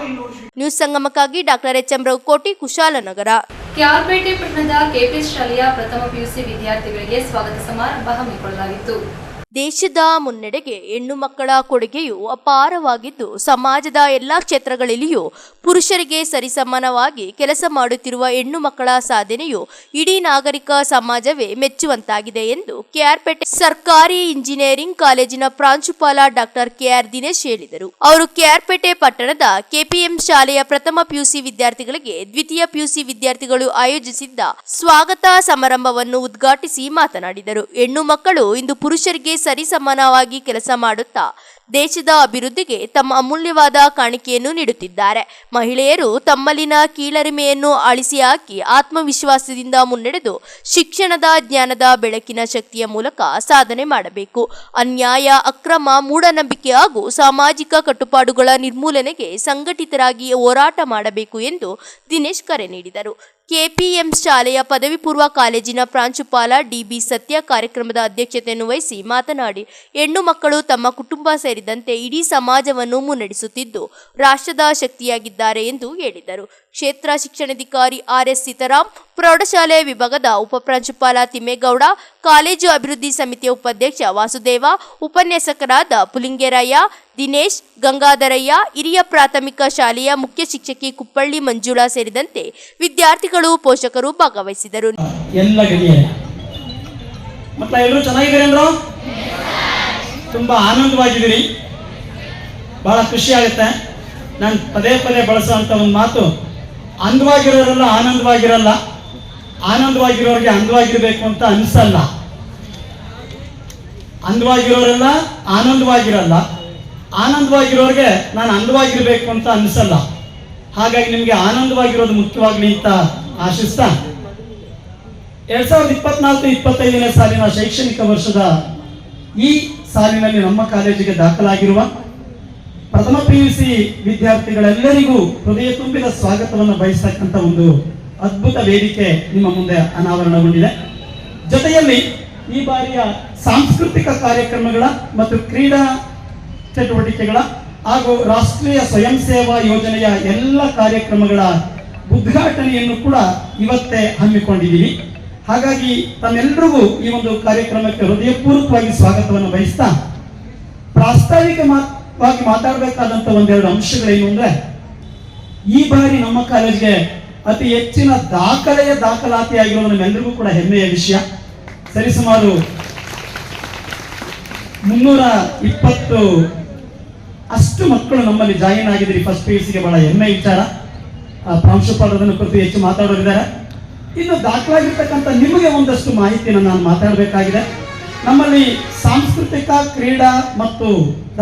ನ್ಯೂಸ್ ಸಂಗಮಕ್ಕಾಗಿ ಡಾಕ್ಟರ್ ಎಚ್.ಎಂ. ರೌಕೋಟಿ, ಕುಶಾಲನಗರ. ಕ್ಯಾರ್ಪೇಟೆ ಪಟ್ಟಣದ ಕೆಪಿಎಸ್ ಶಾಲೆಯ ಪ್ರಥಮ ಪಿಯುಸಿ ವಿದ್ಯಾರ್ಥಿಗಳಿಗೆ ಸ್ವಾಗತ ಸಮಾರಂಭ ಹಮ್ಮಿಕೊಳ್ಳಲಾಗಿತ್ತು. ದೇಶದ ಮುನ್ನಡೆಗೆ ಹೆಣ್ಣು ಮಕ್ಕಳ ಕೊಡುಗೆಯು ಅಪಾರವಾಗಿದ್ದು, ಸಮಾಜದ ಎಲ್ಲಾ ಕ್ಷೇತ್ರಗಳಲ್ಲಿಯೂ ಪುರುಷರಿಗೆ ಸರಿಸಮಾನವಾಗಿ ಕೆಲಸ ಮಾಡುತ್ತಿರುವ ಹೆಣ್ಣು ಮಕ್ಕಳ ಸಾಧನೆಯು ಇಡೀ ನಾಗರಿಕ ಸಮಾಜವೇ ಮೆಚ್ಚುವಂತಾಗಿದೆ ಎಂದು ಕೆಆರ್ಪೇಟೆ ಸರ್ಕಾರಿ ಇಂಜಿನಿಯರಿಂಗ್ ಕಾಲೇಜಿನ ಪ್ರಾಂಶುಪಾಲ ಡಾಕ್ಟರ್ ಕೆಆರ್ ದಿನೇಶ್ ಹೇಳಿದರು. ಅವರು ಕೆಆರ್ಪೇಟೆ ಪಟ್ಟಣದ ಕೆಪಿಎಂ ಶಾಲೆಯ ಪ್ರಥಮ ಪಿಯುಸಿ ವಿದ್ಯಾರ್ಥಿಗಳಿಗೆ ದ್ವಿತೀಯ ಪಿಯುಸಿ ವಿದ್ಯಾರ್ಥಿಗಳು ಆಯೋಜಿಸಿದ್ದ ಸ್ವಾಗತ ಸಮಾರಂಭವನ್ನು ಉದ್ಘಾಟಿಸಿ ಮಾತನಾಡಿದರು. ಹೆಣ್ಣು ಮಕ್ಕಳು ಇಂದು ಪುರುಷರಿಗೆ ಸರಿಸಮಾನವಾಗಿ ಕೆಲಸ ಮಾಡುತ್ತಾ ದೇಶದ ಅಭಿವೃದ್ಧಿಗೆ ತಮ್ಮ ಅಮೂಲ್ಯವಾದ ಕಾಣಿಕೆಯನ್ನು ನೀಡುತ್ತಿದ್ದಾರೆ. ಮಹಿಳೆಯರು ತಮ್ಮಲ್ಲಿನ ಕೀಳರಿಮೆಯನ್ನು ಅಳಿಸಿ ಹಾಕಿ ಆತ್ಮವಿಶ್ವಾಸದಿಂದ ಮುನ್ನಡೆದು ಶಿಕ್ಷಣದ ಜ್ಞಾನದ ಬೆಳಕಿನ ಶಕ್ತಿಯ ಮೂಲಕ ಸಾಧನೆ ಮಾಡಬೇಕು. ಅನ್ಯಾಯ, ಅಕ್ರಮ, ಮೂಢನಂಬಿಕೆ ಹಾಗೂ ಸಾಮಾಜಿಕ ಕಟ್ಟುಪಾಡುಗಳ ನಿರ್ಮೂಲನೆಗೆ ಸಂಘಟಿತರಾಗಿ ಹೋರಾಟ ಮಾಡಬೇಕು ಎಂದು ದಿನೇಶ್ ಕರೆ ನೀಡಿದರು. ಕೆಪಿಎಂ ಶಾಲೆಯ ಪದವಿ ಪೂರ್ವ ಕಾಲೇಜಿನ ಪ್ರಾಂಶುಪಾಲ ಡಿಬಿ ಸತ್ಯ ಕಾರ್ಯಕ್ರಮದ ಅಧ್ಯಕ್ಷತೆಯನ್ನು ವಹಿಸಿ ಮಾತನಾಡಿ, ಹೆಣ್ಣು ಮಕ್ಕಳು ತಮ್ಮ ಕುಟುಂಬ ಸೇರಿದಂತೆ ಇಡೀ ಸಮಾಜವನ್ನು ಮುನ್ನಡೆಸುತ್ತಿದ್ದು ರಾಷ್ಟ್ರದ ಶಕ್ತಿಯಾಗಿದ್ದಾರೆ ಎಂದು ಹೇಳಿದರು. ಕ್ಷೇತ್ರ ಶಿಕ್ಷಣಾಧಿಕಾರಿ ಆರ್ಎಸ್ ಸೀತಾರಾಮ್, ಪ್ರೌಢಶಾಲೆ ವಿಭಾಗದ ಉಪಪ್ರಾಂಶುಪಾಲ ತಿಮ್ಮೇಗೌಡ, ಕಾಲೇಜು ಅಭಿವೃದ್ಧಿ ಸಮಿತಿಯ ಉಪಾಧ್ಯಕ್ಷ ವಾಸುದೇವ, ಉಪನ್ಯಾಸಕರಾದ ಪುಲಿಂಗೇರಯ್ಯ, ದಿನೇಶ್, ಗಂಗಾಧರಯ್ಯ, ಹಿರಿಯ ಪ್ರಾಥಮಿಕ ಶಾಲೆಯ ಮುಖ್ಯ ಶಿಕ್ಷಕಿ ಕುಪ್ಪಳ್ಳಿ ಮಂಜುಳಾ ಸೇರಿದಂತೆ ವಿದ್ಯಾರ್ಥಿಗಳು, ಪೋಷಕರು ಭಾಗವಹಿಸಿದರು. ಎಲ್ಲ ಗೆಳೆಯರೇ, ಎಲ್ಲರೂ ಚೆನ್ನಾಗಿದ್ದೀರಿ ಅಂದ್ರು? ತುಂಬಾ ಆನಂದವಾಗಿದ್ದೀರಿ. ಬಹಳ ಖುಷಿ ಆಗುತ್ತೆ. ನಾನು ಪದೇ ಪದೇ ಬಳಸುವಂತ ಒಂದು ಮಾತು, ಅಂದವಾಗಿರೋರೆಲ್ಲ ಆನಂದವಾಗಿರಲ್ಲ, ಆನಂದವಾಗಿರೋರಿಗೆ ಅಂದವಾಗಿರ್ಬೇಕು ಅಂತ ಅನ್ಸಲ್ಲ. ಅಂದವಾಗಿರೋರೆಲ್ಲ ಆನಂದವಾಗಿರಲ್ಲ, ಆನಂದವಾಗಿರೋರಿಗೆ ನಾನು ಅಂದವಾಗಿರ್ಬೇಕು ಅಂತ ಅನ್ಸಲ್ಲ. ಹಾಗಾಗಿ ನಿಮಗೆ ಆನಂದವಾಗಿರೋದು ಮುಖ್ಯವಾಗ್ಲಿ ಅಂತ ಆಶಿಸ್ತಾ 2024-25ನೇ ಸಾಲಿನ ಶೈಕ್ಷಣಿಕ ವರ್ಷದ ಈ ಸಾಲಿನಲ್ಲಿ ನಮ್ಮ ಕಾಲೇಜಿಗೆ ದಾಖಲಾಗಿರುವ ಪ್ರಥಮ PUC ವಿದ್ಯಾರ್ಥಿಗಳೆಲ್ಲರಿಗೂ ಹೃದಯ ತುಂಬಿದ ಸ್ವಾಗತವನ್ನು ಬಯಸತಕ್ಕಂಥ ಒಂದು ಅದ್ಭುತ ವೇದಿಕೆ ನಿಮ್ಮ ಮುಂದೆ ಅನಾವರಣಗೊಂಡಿದೆ. ಜೊತೆಯಲ್ಲಿ ಈ ಬಾರಿಯ ಸಾಂಸ್ಕೃತಿಕ ಕಾರ್ಯಕ್ರಮಗಳ ಮತ್ತು ಕ್ರೀಡಾ ಚಟುವಟಿಕೆಗಳ ಹಾಗೂ ರಾಷ್ಟ್ರೀಯ ಸ್ವಯಂ ಸೇವಾ ಯೋಜನೆಯ ಎಲ್ಲ ಕಾರ್ಯಕ್ರಮಗಳ ಉದ್ಘಾಟನೆಯನ್ನು ಕೂಡ ಇವತ್ತೇ ಹಮ್ಮಿಕೊಂಡಿದ್ದೀವಿ. ಹಾಗಾಗಿ ತಮ್ಮೆಲ್ಲರಿಗೂ ಈ ಒಂದು ಕಾರ್ಯಕ್ರಮಕ್ಕೆ ಹೃದಯಪೂರ್ವಕವಾಗಿ ಸ್ವಾಗತವನ್ನು ಬಯಸ್ತಾ ಪ್ರಾಸ್ತಾವಿಕವಾಗಿ ಮಾತಾಡಬೇಕಾದಂತ ಒಂದೆರಡು ಅಂಶಗಳೇನು ಅಂದ್ರೆ, ಈ ಬಾರಿ ನಮ್ಮ ಕಾಲೇಜಿಗೆ ಅತಿ ಹೆಚ್ಚಿನ ದಾಖಲಾತಿಯಾಗಿರುವ ನಮ್ಮೆಲ್ಲರಿಗೂ ಕೂಡ ಹೆಮ್ಮೆಯ ವಿಷಯ. ಸರಿಸುಮಾರು 320 ಅಷ್ಟು ಮಕ್ಕಳು ನಮ್ಮಲ್ಲಿ ಜಾಯಿನ್ ಆಗಿದ್ದೀರಿ. ಫಸ್ಟ್ PUCಗೆ ಬಹಳ ಹೆಮ್ಮೆ ವಿಚಾರ. ಪ್ರಾಂಶುಪಾಲರು ಅದನ್ನು ಕುರಿತು ಹೆಚ್ಚು ಮಾತಾಡೋರಿದ್ದಾರೆ. ಇನ್ನು ದಾಖಲಾಗಿರ್ತಕ್ಕಂಥ ನಿಮಗೆ ಒಂದಷ್ಟು ಮಾಹಿತಿಯನ್ನು ನಾನು ಮಾತಾಡಬೇಕಾಗಿದೆ. ನಮ್ಮಲ್ಲಿ ಸಾಂಸ್ಕೃತಿಕ, ಕ್ರೀಡಾ ಮತ್ತು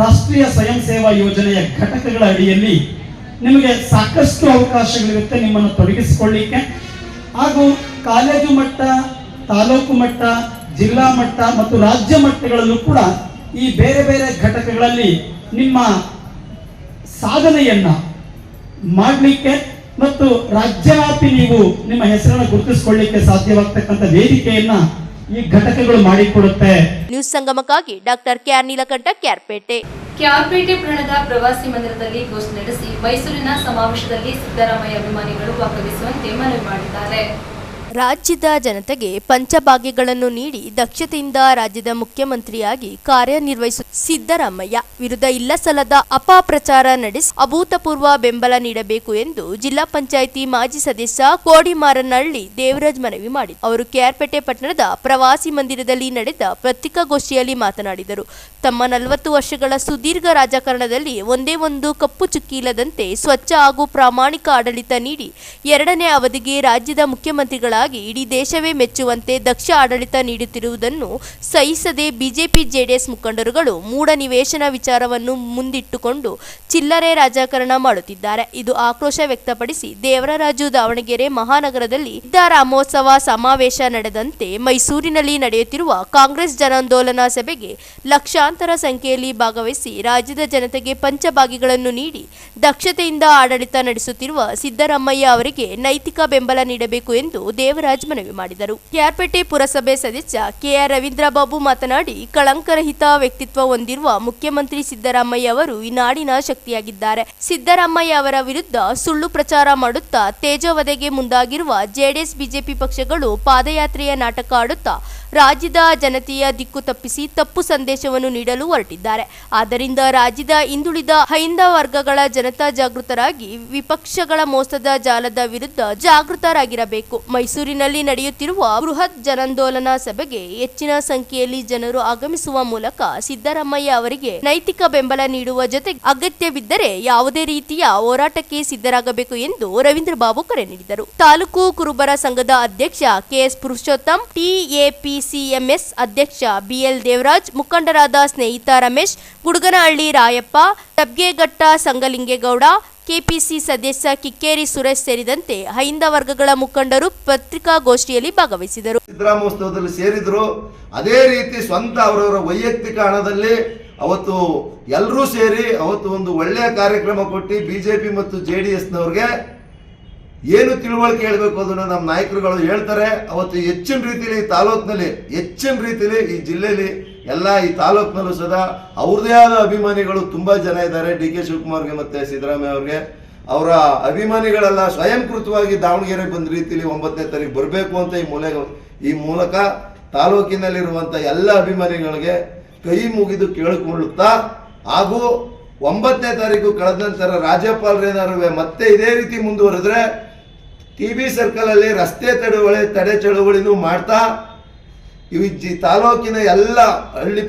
ರಾಷ್ಟ್ರೀಯ ಸ್ವಯಂ ಸೇವಾ ಯೋಜನೆಯ ಘಟಕಗಳ ಅಡಿಯಲ್ಲಿ ನಿಮಗೆ ಸಾಕಷ್ಟು ಅವಕಾಶಗಳಿರುತ್ತೆ ನಿಮ್ಮನ್ನು ತೊಡಗಿಸಿಕೊಳ್ಳಿಕ್ಕೆ. ಹಾಗೂ ಕಾಲೇಜು ಮಟ್ಟ, ತಾಲೂಕು ಮಟ್ಟ, ಜಿಲ್ಲಾ ಮಟ್ಟ ಮತ್ತು ರಾಜ್ಯ ಮಟ್ಟಗಳಲ್ಲೂ ಕೂಡ ಈ ಬೇರೆ ಬೇರೆ ಘಟಕಗಳಲ್ಲಿ ನಿಮ್ಮ ಸಾಧನೆಯನ್ನ ಮಾಡಲಿಕ್ಕೆ ಮತ್ತು ರಾಜ್ಯವ್ಯಾಪಿ ನೀವು ನಿಮ್ಮ ಹೆಸರನ್ನು ಗುರುತಿಸಿಕೊಳ್ಳಿಕ್ಕೆ ಸಾಧ್ಯವಾಗ್ತಕ್ಕಂಥ ವೇದಿಕೆಯನ್ನ ಈ ಘಟಕಗಳು ಮಾಡಿಕೊಡುತ್ತೆ. ನ್ಯೂಸ್ ಸಂಗಮಕ್ಕಾಗಿ ಡಾಕ್ಟರ್ KR ನೀಲಕಂಠ, ಕ್ಯಾರ್ಪೇಟೆ. ಕ್ಯಾರ್ಪೇಟೆ ಪಟ್ಟಣದ ಪ್ರವಾಸಿ ಮಂದಿರದಲ್ಲಿ ಗೋಷ್ಠಿ ನಡೆಸಿ ಮೈಸೂರಿನ ಸಮಾವೇಶದಲ್ಲಿ ಸಿದ್ದರಾಮಯ್ಯ ಅಭಿಮಾನಿಗಳು ಭಾಗವಹಿಸುವಂತೆ ಮನವಿ ಮಾಡಿದ್ದಾರೆ. ರಾಜ್ಯದ ಜನತೆಗೆ ಪಂಚಭಾಗ್ಯಗಳನ್ನು ನೀಡಿ ದಕ್ಷತೆಯಿಂದ ರಾಜ್ಯದ ಮುಖ್ಯಮಂತ್ರಿಯಾಗಿ ಕಾರ್ಯನಿರ್ವಹಿಸುವ ಸಿದ್ದರಾಮಯ್ಯ ವಿರುದ್ಧ ಇಲ್ಲಸಲ್ಲದ ಅಪಪ್ರಚಾರ ನಡೆಸಿ ಅಭೂತಪೂರ್ವ ಬೆಂಬಲ ನೀಡಬೇಕು ಎಂದು ಜಿಲ್ಲಾ ಪಂಚಾಯಿತಿ ಮಾಜಿ ಸದಸ್ಯ ಕೋಡಿಮಾರನಹಳ್ಳಿ ದೇವರಾಜ್ ಮನವಿ ಮಾಡಿದರು. ಅವರು ಕೆಆರ್ಪೇಟೆ ಪಟ್ಟಣದ ಪ್ರವಾಸಿ ಮಂದಿರದಲ್ಲಿ ನಡೆದ ಪತ್ರಿಕಾಗೋಷ್ಠಿಯಲ್ಲಿ ಮಾತನಾಡಿದರು. ತಮ್ಮ 40 ವರ್ಷಗಳ ಸುದೀರ್ಘ ರಾಜಕಾರಣದಲ್ಲಿ ಒಂದೇ ಒಂದು ಕಪ್ಪು ಚುಕ್ಕಿ ಇಲ್ಲದಂತೆ ಸ್ವಚ್ಛ ಹಾಗೂ ಪ್ರಾಮಾಣಿಕ ಆಡಳಿತ ನೀಡಿ 2ನೇ ಅವಧಿಗೆ ರಾಜ್ಯದ ಮುಖ್ಯಮಂತ್ರಿಗಳ ಇಡೀ ದೇಶವೇ ಮೆಚ್ಚುವಂತೆ ದಕ್ಷ ಆಡಳಿತ ನೀಡುತ್ತಿರುವುದನ್ನು ಸಹಿಸದೆ ಬಿಜೆಪಿ ಜೆಡಿಎಸ್ ಮುಖಂಡರುಗಳು ಮೂಢ ನಿವೇಶನ ವಿಚಾರವನ್ನು ಮುಂದಿಟ್ಟುಕೊಂಡು ಚಿಲ್ಲರೆ ರಾಜಕಾರಣ ಮಾಡುತ್ತಿದ್ದಾರೆ. ಇದು ಆಕ್ರೋಶ ವ್ಯಕ್ತಪಡಿಸಿ ದೇವರರಾಜು ದಾವಣಗೆರೆ ಮಹಾನಗರದಲ್ಲಿ ಸಿದ್ದರಾಮೋತ್ಸವ ಸಮಾವೇಶ ನಡೆದಂತೆ ಮೈಸೂರಿನಲ್ಲಿ ನಡೆಯುತ್ತಿರುವ ಕಾಂಗ್ರೆಸ್ ಜನಾಂದೋಲನ ಸಭೆಗೆ ಲಕ್ಷಾಂತರ ಸಂಖ್ಯೆಯಲ್ಲಿ ಭಾಗವಹಿಸಿ ರಾಜ್ಯದ ಜನತೆಗೆ ಪಂಚಭಾಗ್ಯಗಳನ್ನು ನೀಡಿ ದಕ್ಷತೆಯಿಂದ ಆಡಳಿತ ನಡೆಸುತ್ತಿರುವ ಸಿದ್ದರಾಮಯ್ಯ ಅವರಿಗೆ ನೈತಿಕ ಬೆಂಬಲ ನೀಡಬೇಕು ಎಂದು ದೇವರಾಜ್ ಮನವಿ ಮಾಡಿದರು. ಕೆಆರ್ಪೇಟೆ ಪುರಸಭೆ ಸದಸ್ಯ KR ರವೀಂದ್ರಬಾಬು ಮಾತನಾಡಿ, ಕಳಂಕರಹಿತ ವ್ಯಕ್ತಿತ್ವ ಹೊಂದಿರುವ ಮುಖ್ಯಮಂತ್ರಿ ಸಿದ್ದರಾಮಯ್ಯ ಅವರು ಈ ನಾಡಿನ ಶಕ್ತಿಯಾಗಿದ್ದಾರೆ. ಸಿದ್ದರಾಮಯ್ಯ ಅವರ ವಿರುದ್ಧ ಸುಳ್ಳು ಪ್ರಚಾರ ಮಾಡುತ್ತಾ ತೇಜೋವಧೆಗೆ ಮುಂದಾಗಿರುವ ಜೆಡಿಎಸ್ ಬಿಜೆಪಿ ಪಕ್ಷಗಳು ಪಾದಯಾತ್ರೆಯ ನಾಟಕ ಆಡುತ್ತಾ ರಾಜ್ಯದ ಜನತೆಯ ದಿಕ್ಕು ತಪ್ಪಿಸಿ ತಪ್ಪು ಸಂದೇಶವನ್ನು ನೀಡಲು ಹೊರಟಿದ್ದಾರೆ. ಆದ್ದರಿಂದ ರಾಜ್ಯದ ಹಿಂದುಳಿದ ಹೈಂದವ ವರ್ಗಗಳ ಜನತಾ ಜಾಗೃತರಾಗಿ ವಿಪಕ್ಷಗಳ ಮೋಸದ ಜಾಲದ ವಿರುದ್ಧ ಜಾಗೃತರಾಗಿರಬೇಕು. ಮೈಸೂರಿನಲ್ಲಿ ನಡೆಯುತ್ತಿರುವ ಬೃಹತ್ ಜನಾಂದೋಲನ ಸಭೆಗೆ ಹೆಚ್ಚಿನ ಸಂಖ್ಯೆಯಲ್ಲಿ ಜನರು ಆಗಮಿಸುವ ಮೂಲಕ ಸಿದ್ದರಾಮಯ್ಯ ಅವರಿಗೆ ನೈತಿಕ ಬೆಂಬಲ ನೀಡುವ ಜೊತೆಗೆ ಅಗತ್ಯವಿದ್ದರೆ ಯಾವುದೇ ರೀತಿಯ ಹೋರಾಟಕ್ಕೆ ಸಿದ್ಧರಾಗಬೇಕು ಎಂದು ರವೀಂದ್ರ ಬಾಬು ಕರೆ ನೀಡಿದರು. ತಾಲೂಕು ಕುರುಬರ ಸಂಘದ ಅಧ್ಯಕ್ಷ KS ಪುರುಷೋತ್ತಮ್, TAPCMS ಅಧ್ಯಕ್ಷ BL ದೇವರಾಜ್, ಮುಖಂಡರಾದ ಸ್ನೇಹಿತ ರಮೇಶ್, ಗುಡುಗನಹಳ್ಳಿ ರಾಯಪ್ಪ, ತಬ್ಗೆಘಟ್ಟ ಸಂಗಲಿಂಗೇಗೌಡ, KPC ಸದಸ್ಯ ಕಿಕ್ಕೇರಿ ಸುರೇಶ್ ಸೇರಿದಂತೆ ಹೈಂದವ ವರ್ಗಗಳ ಮುಖಂಡರು ಪತ್ರಿಕಾಗೋಷ್ಠಿಯಲ್ಲಿ ಭಾಗವಹಿಸಿದರು. ಸಿದ್ದರಾಮೋತ್ಸವದಲ್ಲಿ ಸೇರಿದ್ರು. ಅದೇ ರೀತಿ ಸ್ವಂತ ಅವರವರ ವೈಯಕ್ತಿಕ ಹಣದಲ್ಲಿ ಅವತ್ತು ಎಲ್ಲರೂ ಸೇರಿ ಅವತ್ತು ಒಂದು ಒಳ್ಳೆಯ ಕಾರ್ಯಕ್ರಮ ಕೊಟ್ಟು ಬಿಜೆಪಿ ಮತ್ತು JDSನವ್ರಿಗೆ ಏನು ತಿಳುವಳಿಕೆ ಹೇಳಬೇಕು ಅದನ್ನು ನಮ್ಮ ನಾಯಕರುಗಳು ಹೇಳ್ತಾರೆ. ಅವತ್ತು ಹೆಚ್ಚಿನ ರೀತಿಯಲ್ಲಿ ಈ ತಾಲೂಕಿನಲ್ಲಿ, ಹೆಚ್ಚಿನ ರೀತಿಯಲ್ಲಿ ಈ ಜಿಲ್ಲೆಯಲ್ಲಿ ಎಲ್ಲ ಈ ತಾಲೂಕಿನಲ್ಲೂ ಸದಾ ಅವ್ರದೇ ಆದ ಅಭಿಮಾನಿಗಳು ತುಂಬ ಜನ ಇದ್ದಾರೆ. DK ಶಿವಕುಮಾರ್ಗೆ ಮತ್ತು ಸಿದ್ದರಾಮಯ್ಯ ಅವ್ರಿಗೆ ಅವರ ಅಭಿಮಾನಿಗಳೆಲ್ಲ ಸ್ವಯಂಕೃತವಾಗಿ ದಾವಣಗೆರೆ ಬಂದ ರೀತಿಯಲ್ಲಿ 9ನೇ ತಾರೀಕು ಬರಬೇಕು ಅಂತ ಈ ಮೂಲಕ ತಾಲೂಕಿನಲ್ಲಿರುವಂಥ ಎಲ್ಲ ಅಭಿಮಾನಿಗಳಿಗೆ ಕೈ ಮುಗಿದು ಕೇಳಿಕೊಳ್ಳುತ್ತಾ, ಹಾಗೂ 9ನೇ ತಾರೀಕು ಕಳೆದ ನಂತರ ರಾಜ್ಯಪಾಲರೇನಾರು ಮತ್ತೆ ಇದೇ ರೀತಿ ಮುಂದುವರೆದ್ರೆ TB ಸರ್ಕಲಲ್ಲಿ ರಸ್ತೆ ತಡೆ ಚಳುವಳಿನೂ ಮಾಡ್ತಾ ಈ ತಾಲೂಕಿನ ಎಲ್ಲ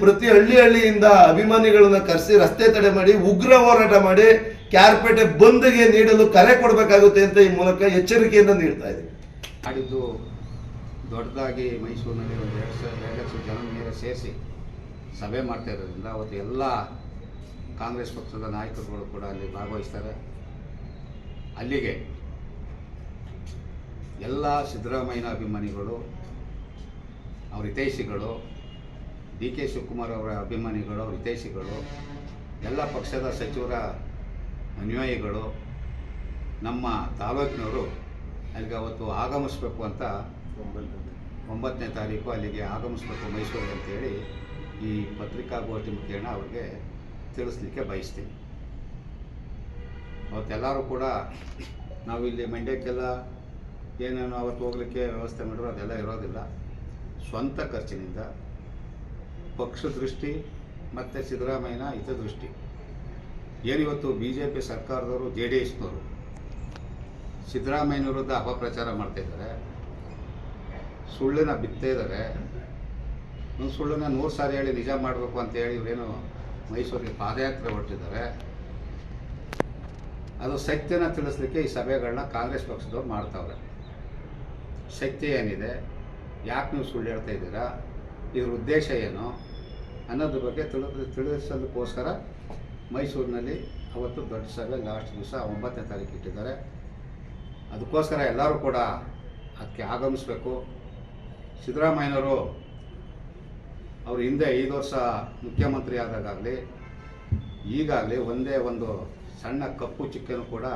ಪ್ರತಿ ಹಳ್ಳಿಯಿಂದ ಅಭಿಮಾನಿಗಳನ್ನ ಕರೆಸಿ ರಸ್ತೆ ತಡೆ ಮಾಡಿ ಉಗ್ರ ಹೋರಾಟ ಮಾಡಿ ಕ್ಯಾರ್ಪೇಟೆ ಬಂದ್ಗೆ ನೀಡಲು ಕರೆ ಕೊಡಬೇಕಾಗುತ್ತೆ ಅಂತ ಈ ಮೂಲಕ ಎಚ್ಚರಿಕೆಯನ್ನು ನೀಡ್ತಾ ಇದ್ದೀವಿ. ಮಾಡಿದ್ದು ದೊಡ್ಡದಾಗಿ ಮೈಸೂರಿನಲ್ಲಿ ಒಂದು 2 ಲಕ್ಷ ಜನ ಮೇಲೆ ಸೇರಿಸಿ ಸಭೆ ಮಾಡ್ತಾ ಇರೋದ್ರಿಂದ ಅವತ್ತು ಎಲ್ಲ ಕಾಂಗ್ರೆಸ್ ಪಕ್ಷದ ನಾಯಕರುಗಳು ಕೂಡ ಅಲ್ಲಿ ಭಾಗವಹಿಸ್ತಾರೆ. ಅಲ್ಲಿಗೆ ಎಲ್ಲ ಸಿದ್ದರಾಮಯ್ಯನ ಅಭಿಮಾನಿಗಳು ಅವ್ರ ಹಿತೈಷಿಗಳು, ಡಿ ಕೆ ಶಿವಕುಮಾರ್ ಅವರ ಅಭಿಮಾನಿಗಳು, ಅವ್ರ ಹಿತೈಷಿಗಳು, ಎಲ್ಲ ಪಕ್ಷದ ಸಚಿವರ ಅನುಯಾಯಿಗಳು, ನಮ್ಮ ತಾಲೂಕಿನವರು ಅಲ್ಲಿಗೆ ಅವತ್ತು ಆಗಮಿಸಬೇಕು ಅಂತ 9ನೇ ತಾರೀಕು ಅಲ್ಲಿಗೆ ಆಗಮಿಸಬೇಕು ಮೈಸೂರಿಗೆ ಅಂತೇಳಿ ಈ ಪತ್ರಿಕಾಗೋಷ್ಠಿ ಮುಖೇನ ಅವ್ರಿಗೆ ತಿಳಿಸ್ಲಿಕ್ಕೆ ಬಯಸ್ತೀನಿ. ಅವತ್ತೆಲ್ಲರೂ ಕೂಡ ನಾವಿಲ್ಲಿ ಮಂಡ್ಯಕ್ಕೆಲ್ಲ ಏನೇನು ಅವತ್ತು ಹೋಗಲಿಕ್ಕೆ ವ್ಯವಸ್ಥೆ ಮಾಡಿದ್ರು ಅದೆಲ್ಲ ಇರೋದಿಲ್ಲ. ಸ್ವಂತ ಖರ್ಚಿನಿಂದ ಪಕ್ಷ ದೃಷ್ಟಿ ಮತ್ತು ಸಿದ್ದರಾಮಯ್ಯನ ಹಿತದೃಷ್ಟಿ ಏನಿವತ್ತು BJP ಸರ್ಕಾರದವರು JDSನವರು ಸಿದ್ದರಾಮಯ್ಯನ ವಿರುದ್ಧ ಅಪಪ್ರಚಾರ ಮಾಡ್ತಾಯಿದ್ದಾರೆ, ಸುಳ್ಳನ್ನು ಬಿತ್ತಾ ಇದ್ದಾರೆ. ಒಂದು ಸುಳ್ಳನ್ನು 100 ಸಾರಿ ಹೇಳಿ ನಿಜ ಮಾಡಬೇಕು ಅಂತೇಳಿ ಇವರೇನು ಮೈಸೂರಿಗೆ ಪಾದಯಾತ್ರೆ ಹೊರಟಿದ್ದಾರೆ. ಅದು ಸತ್ಯನ ತಿಳಿಸ್ಲಿಕ್ಕೆ ಈ ಸಭೆಗಳನ್ನ ಕಾಂಗ್ರೆಸ್ ಪಕ್ಷದವ್ರು ಮಾಡ್ತಾವ್ರೆ. ಸತ್ಯ ಏನಿದೆ, ಯಾಕೆ ನೀವು ಸುಳ್ಳು ಹೇಳ್ತಾ ಇದ್ದೀರಾ, ಇದ್ರ ಉದ್ದೇಶ ಏನು ಅನ್ನೋದ್ರ ಬಗ್ಗೆ ತಿಳಿಸೋದಕ್ಕೋಸ್ಕರ ಮೈಸೂರಿನಲ್ಲಿ ಅವತ್ತು ದೊಡ್ಡ ಸಭೆ ಲಾಸ್ಟ್ ದಿವಸ 9ನೇ ತಾರೀಕು ಇಟ್ಟಿದ್ದಾರೆ. ಅದಕ್ಕೋಸ್ಕರ ಎಲ್ಲರೂ ಕೂಡ ಅದಕ್ಕೆ ಆಗಮಿಸಬೇಕು. ಸಿದ್ದರಾಮಯ್ಯನವರು ಅವರು ಹಿಂದೆ 5 ವರ್ಷ ಮುಖ್ಯಮಂತ್ರಿ ಆದಾಗಲಿ ಈಗಾಗಲೇ ಒಂದೇ ಒಂದು ಸಣ್ಣ ಕಪ್ಪು ಚಿಕ್ಕನು ಕೂಡ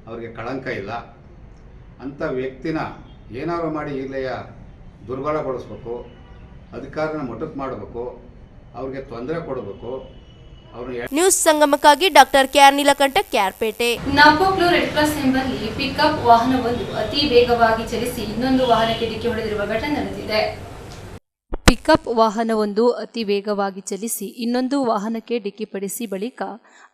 ಅವರಿಗೆ ಕಳಂಕ ಇಲ್ಲ. ಅಂಥ ವ್ಯಕ್ತಿನ ಏನಾದ್ರು ಮಾಡಿ ಈಗಲೇ ದುರ್ಬಲಗೊಳಿಸ್ಬೇಕು, ಅಧಿಕಾರನ ಮೊಟಕು ಮಾಡಬೇಕು, ಅವ್ರಿಗೆ ತೊಂದರೆ ಕೊಡಬೇಕು. ನ್ಯೂಸ್ ಸಂಗಮಕ್ಕಾಗಿ ಡಾಕ್ಟರ್ ಕೆಆರ್ ನೀಲಕಂಠ, ಕ್ಯಾರ್ಪೇಟೆ. ನಾಪೋಕ್ಲು ರೆಡ್ ಕ್ರಾಸ್ ಎಂಬಲ್ಲಿ ಪಿಕಪ್ ವಾಹನವೊಂದು ಅತಿ ವೇಗವಾಗಿ ಚಲಿಸಿ ಇನ್ನೊಂದು ವಾಹನಕ್ಕೆ ಡಿಕ್ಕಿ ಹೊಡೆದಿರುವ ಘಟನೆ ನಡೆದಿದೆ. ಪಿಕಪ್ ವಾಹನವೊಂದು ಅತಿ ವೇಗವಾಗಿ ಚಲಿಸಿ ಇನ್ನೊಂದು ವಾಹನಕ್ಕೆ ಡಿಕ್ಕಿಪಡಿಸಿ ಬಳಿಕ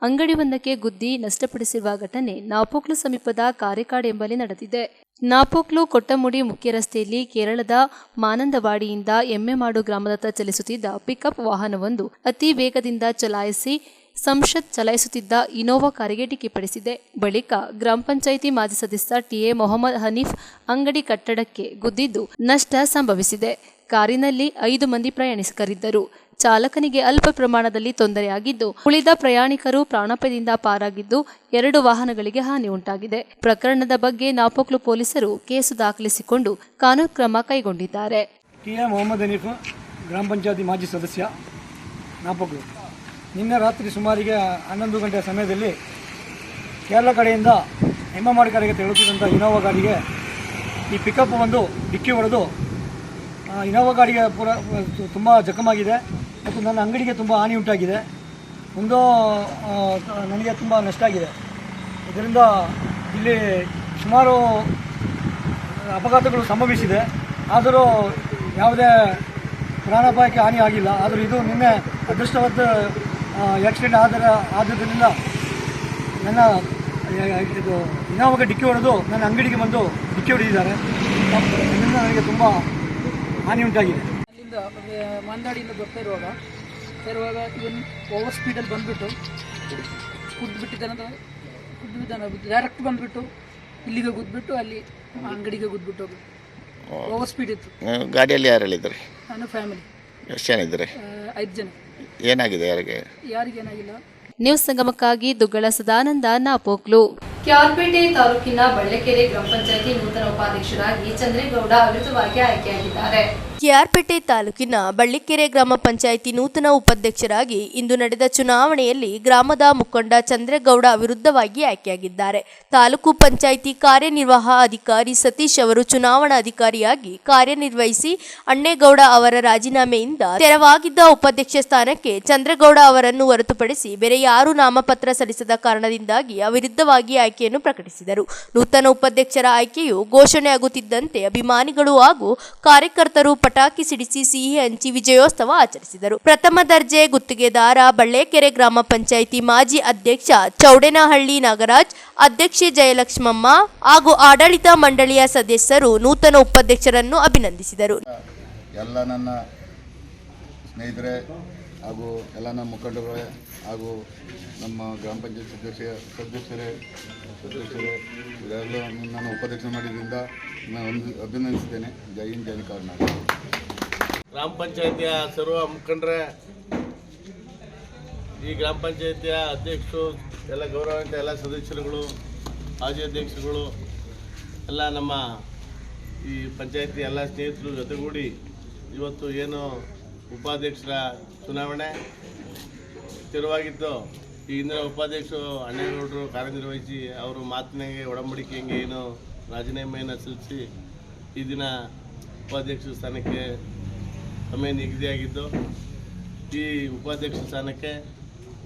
ಅಂಗಡಿಯೊಂದಕ್ಕೆ ಗುದ್ದಿ ನಷ್ಟಪಡಿಸಿರುವ ಘಟನೆ ನಾಪೋಕ್ಲು ಸಮೀಪದ ಕಾರೆಕಾಡ್ ಎಂಬಲ್ಲಿ ನಡೆದಿದೆ. ನಾಪೋಕ್ಲು ಕೊಟ್ಟಮುಡಿ ಮುಖ್ಯ ರಸ್ತೆಯಲ್ಲಿ ಕೇರಳದ ಮಾನಂದವಾಡಿಯಿಂದ ಎಮ್ಮೆಮಾಡು ಗ್ರಾಮದತ್ತ ಚಲಿಸುತ್ತಿದ್ದ ಪಿಕಪ್ ವಾಹನವೊಂದು ಅತಿ ವೇಗದಿಂದ ಚಲಾಯಿಸಿ ಸಂಸತ್ ಚಲಾಯಿಸುತ್ತಿದ್ದ ಇನೋವಾ ಕಾರಿಗೆ ಡಿಕ್ಕಿಪಡಿಸಿದೆ. ಬಳಿಕ ಗ್ರಾಮ ಪಂಚಾಯಿತಿ ಮಾಜಿ ಸದಸ್ಯ ಟಿಎ ಮೊಹಮ್ಮದ್ ಹನೀಫ್ ಅಂಗಡಿ ಕಟ್ಟಡಕ್ಕೆ ಗುದ್ದಿದ್ದು ನಷ್ಟ ಸಂಭವಿಸಿದೆ. ಕಾರಿನಲ್ಲಿ 5 ಮಂದಿ ಪ್ರಯಾಣಿಕರಿದ್ದರು. ಚಾಲಕನಿಗೆ ಅಲ್ಪ ಪ್ರಮಾಣದಲ್ಲಿ ತೊಂದರೆಯಾಗಿದ್ದು ಉಳಿದ ಪ್ರಯಾಣಿಕರು ಪ್ರಾಣಾಪಾಯದಿಂದ ಪಾರಾಗಿದ್ದು 2 ವಾಹನಗಳಿಗೆ ಹಾನಿ ಉಂಟಾಗಿದೆ. ಪ್ರಕರಣದ ಬಗ್ಗೆ ನಾಪೋಕ್ಲು ಪೊಲೀಸರು ಕೇಸು ದಾಖಲಿಸಿಕೊಂಡು ಕಾನೂನು ಕ್ರಮ ಕೈಗೊಂಡಿದ್ದಾರೆ. ಟಿಎ ಮೊಹಮ್ಮದ್ ಹನೀಫ್, ಗ್ರಾಮ ಪಂಚಾಯತಿ ಮಾಜಿ ಸದಸ್ಯ, ನಾಪೋಕ್ಲು. ನಿನ್ನೆ ರಾತ್ರಿ ಸುಮಾರಿಗೆ 11 ಗಂಟೆ ಸಮಯದಲ್ಲಿ ಕೇರಳ ಕಡೆಯಿಂದ ಎಮ್ಮೆಮಾಡು ಕಡೆಗೆ ತೆರಳುತ್ತಿದ್ದಂಥ ಇನೋವಾ ಗಾಡಿಗೆ ಈ ಪಿಕಪ್ ಒಂದು ಡಿಕ್ಕಿ ಹೊಡೆದು ಇನೋವಾ ಗಾಡಿಗೆ ತುಂಬ ಜಖಮಾಗಿದೆ ಮತ್ತು ನನ್ನ ಅಂಗಡಿಗೆ ತುಂಬ ಹಾನಿ ಉಂಟಾಗಿದೆ. ನನಗೆ ತುಂಬ ನಷ್ಟ ಆಗಿದೆ. ಇದರಿಂದ ಇಲ್ಲಿ ಸುಮಾರು ಅಪಘಾತಗಳು ಸಂಭವಿಸಿದೆ. ಆದರೂ ಯಾವುದೇ ಪ್ರಾಣಾಪಾಯಕ್ಕೆ ಹಾನಿ ಆಗಿಲ್ಲ. ಆದರೂ ಇದು ನಿನ್ನೆ ಅದೃಷ್ಟವತ್ತು ಆಕ್ಸಿಡೆಂಟ್ ಆದ್ದರಿಂದ ನನ್ನ ಇದು ಇನೋವಾಗೆ ಡಿಕ್ಕಿ ಹೊಡೆದು ನನ್ನ ಅಂಗಡಿಗೆ ಬಂದು ಡಿಕ್ಕಿ ಹೊಡೆದಿದ್ದಾರೆ. ಇದರಿಂದ ನನಗೆ ತುಂಬ ಹಾನಿ ಉಂಟಾಗಿದೆ. ಅಲ್ಲಿಂದ ಮಾನಂದವಾಡಿಯಿಂದ ಬರ್ತಾ ಇರುವಾಗ ಇವನು ಓವರ್ ಸ್ಪೀಡಲ್ಲಿ ಬಂದುಬಿಟ್ಟು ಕುದ್ಬಿಟ್ಟಿದ್ದಾನೆ. ಡೈರೆಕ್ಟ್ ಬಂದುಬಿಟ್ಟು ಇಲ್ಲಿಗೆ ಗುದ್ಬಿಟ್ಟು ಅಲ್ಲಿ ಅಂಗಡಿಗೆ ಗುದ್ಬಿಟ್ಟು ಹೋಗಿ ಓವರ್ ಸ್ಪೀಡ್ ಇತ್ತು. ಗಾಡಿಯಲ್ಲಿ ಯಾರೆಲ್ಲಿದ್ದಾರೆ? ನಾನು ಫ್ಯಾಮಿಲಿ. ಎಷ್ಟು ಜನ ಇದ್ದಾರೆ? 5 ಜನ. ಏನಾಗಿದೆ? ಯಾರಿಗೇನಾಗಿಲ್ಲ. ನ್ಯೂಸ್ ಸಂಗಮಕ್ಕಾಗಿ ದುಗ್ಗಳ ಸದಾನಂದ, ನಾಪೋಕ್ಲು. ಕ್ಯಾರ್ಪೇಟೆ ತಾಲೂಕಿನ ಬಳ್ಳೆಕೆರೆ ಗ್ರಾಮ ಪಂಚಾಯಿತಿ ನೂತನ ಉಪಾಧ್ಯಕ್ಷರಾಗಿ ಚಂದ್ರೇಗೌಡ ಅವಿರೋಧವಾಗಿ ಆಯ್ಕೆಯಾಗಿದ್ದಾರೆ. ಕೆಆರ್ಪೇಟೆ ತಾಲೂಕಿನ ಬಳ್ಳಿಕೆರೆ ಗ್ರಾಮ ಪಂಚಾಯಿತಿ ನೂತನ ಉಪಾಧ್ಯಕ್ಷರಾಗಿ ಇಂದು ನಡೆದ ಚುನಾವಣೆಯಲ್ಲಿ ಗ್ರಾಮದ ಮುಖಂಡ ಚಂದ್ರೇಗೌಡ ವಿರುದ್ಧವಾಗಿ ಆಯ್ಕೆಯಾಗಿದ್ದಾರೆ. ತಾಲೂಕು ಪಂಚಾಯಿತಿ ಕಾರ್ಯನಿರ್ವಾಹ ಅಧಿಕಾರಿ ಸತೀಶ್ ಅವರು ಚುನಾವಣಾಧಿಕಾರಿಯಾಗಿ ಕಾರ್ಯನಿರ್ವಹಿಸಿ ಅಣ್ಣೇಗೌಡ ಅವರ ರಾಜೀನಾಮೆಯಿಂದ ತೆರವಾಗಿದ್ದ ಉಪಾಧ್ಯಕ್ಷ ಸ್ಥಾನಕ್ಕೆ ಚಂದ್ರೇಗೌಡ ಅವರನ್ನು ಹೊರತುಪಡಿಸಿ ಬೇರೆ ಯಾರೂ ನಾಮಪತ್ರ ಸಲ್ಲಿಸದ ಕಾರಣದಿಂದಾಗಿ ಅವಿರುದ್ಧವಾಗಿ ಆಯ್ಕೆಯನ್ನು ಪ್ರಕಟಿಸಿದರು. ನೂತನ ಉಪಾಧ್ಯಕ್ಷರ ಆಯ್ಕೆಯು ಘೋಷಣೆಯಾಗುತ್ತಿದ್ದಂತೆ ಅಭಿಮಾನಿಗಳು ಹಾಗೂ ಕಾರ್ಯಕರ್ತರು ಪಟಾಕಿ ಸಿಡಿಸಿ ಸಿಹಿ ಹಂಚಿ ವಿಜಯೋತ್ಸವ ಆಚರಿಸಿದರು. ಪ್ರಥಮ ದರ್ಜೆ ಗುತ್ತಿಗೆದಾರ ಬಳ್ಳೆಕೆರೆ ಗ್ರಾಮ ಪಂಚಾಯಿತಿ ಮಾಜಿ ಅಧ್ಯಕ್ಷ ಚೌಡೇನಹಳ್ಳಿ ನಾಗರಾಜ್, ಅಧ್ಯಕ್ಷೆ ಜಯಲಕ್ಷ್ಮಮ್ಮ ಹಾಗೂ ಆಡಳಿತ ಮಂಡಳಿಯ ಸದಸ್ಯರು ನೂತನ ಉಪಾಧ್ಯಕ್ಷರನ್ನು ಅಭಿನಂದಿಸಿದರು. ಎಲ್ಲ ನನ್ನ ಸ್ನೇಹಿತರೆ ಹಾಗೂ ಎಲ್ಲ ನಮ್ಮ ಮುಖಂಡರುಗಳೇ ಹಾಗೂ ನಮ್ಮ ಗ್ರಾಮ ಪಂಚಾಯತ್ ಸದಸ್ಯರೇ ಇದೆಲ್ಲ ನಾನು ಉಪಾಧ್ಯಕ್ಷ ಮಾಡಿದ್ರಿಂದ ನಾನು ಅಭಿನಂದಿಸಿದ್ದೇನೆ. ಜೈ ಹಿಂದ್, ಜೈ ಕರ್ನಾಟಕ. ಗ್ರಾಮ ಪಂಚಾಯತಿಯ ಸರ್ವ ಮುಖಂಡರೇ, ಈ ಗ್ರಾಮ ಪಂಚಾಯತಿಯ ಅಧ್ಯಕ್ಷರು, ಎಲ್ಲ ಗೌರವಾನ್ವಿತ ಎಲ್ಲ ಸದಸ್ಯರುಗಳು, ಮಾಜಿ ಅಧ್ಯಕ್ಷರುಗಳು, ಎಲ್ಲ ನಮ್ಮ ಈ ಪಂಚಾಯತಿ ಎಲ್ಲ ಸ್ನೇಹಿತರು ಜೊತೆಗೂಡಿ ಇವತ್ತು ಏನು ಉಪಾಧ್ಯಕ್ಷರ ಚುನಾವಣೆ ಸ್ಥಿರವಾಗಿತ್ತು. ಈ ಹಿಂದಿನ ಉಪಾಧ್ಯಕ್ಷರು ಅಣ್ಣೇಗೌಡರು ಕಾರ್ಯನಿರ್ವಹಿಸಿ ಅವರು ಮಾತಿನಾಗೆ ಒಡಂಬಡಿಕೆಗೆ ಏನು ರಾಜೀನಾಮೆಯನ್ನು ಸಲ್ಲಿಸಿ ಈ ದಿನ ಉಪಾಧ್ಯಕ್ಷ ಸ್ಥಾನಕ್ಕೆ ಸಮಯ ನಿಗದಿಯಾಗಿದ್ದು, ಈ ಉಪಾಧ್ಯಕ್ಷ ಸ್ಥಾನಕ್ಕೆ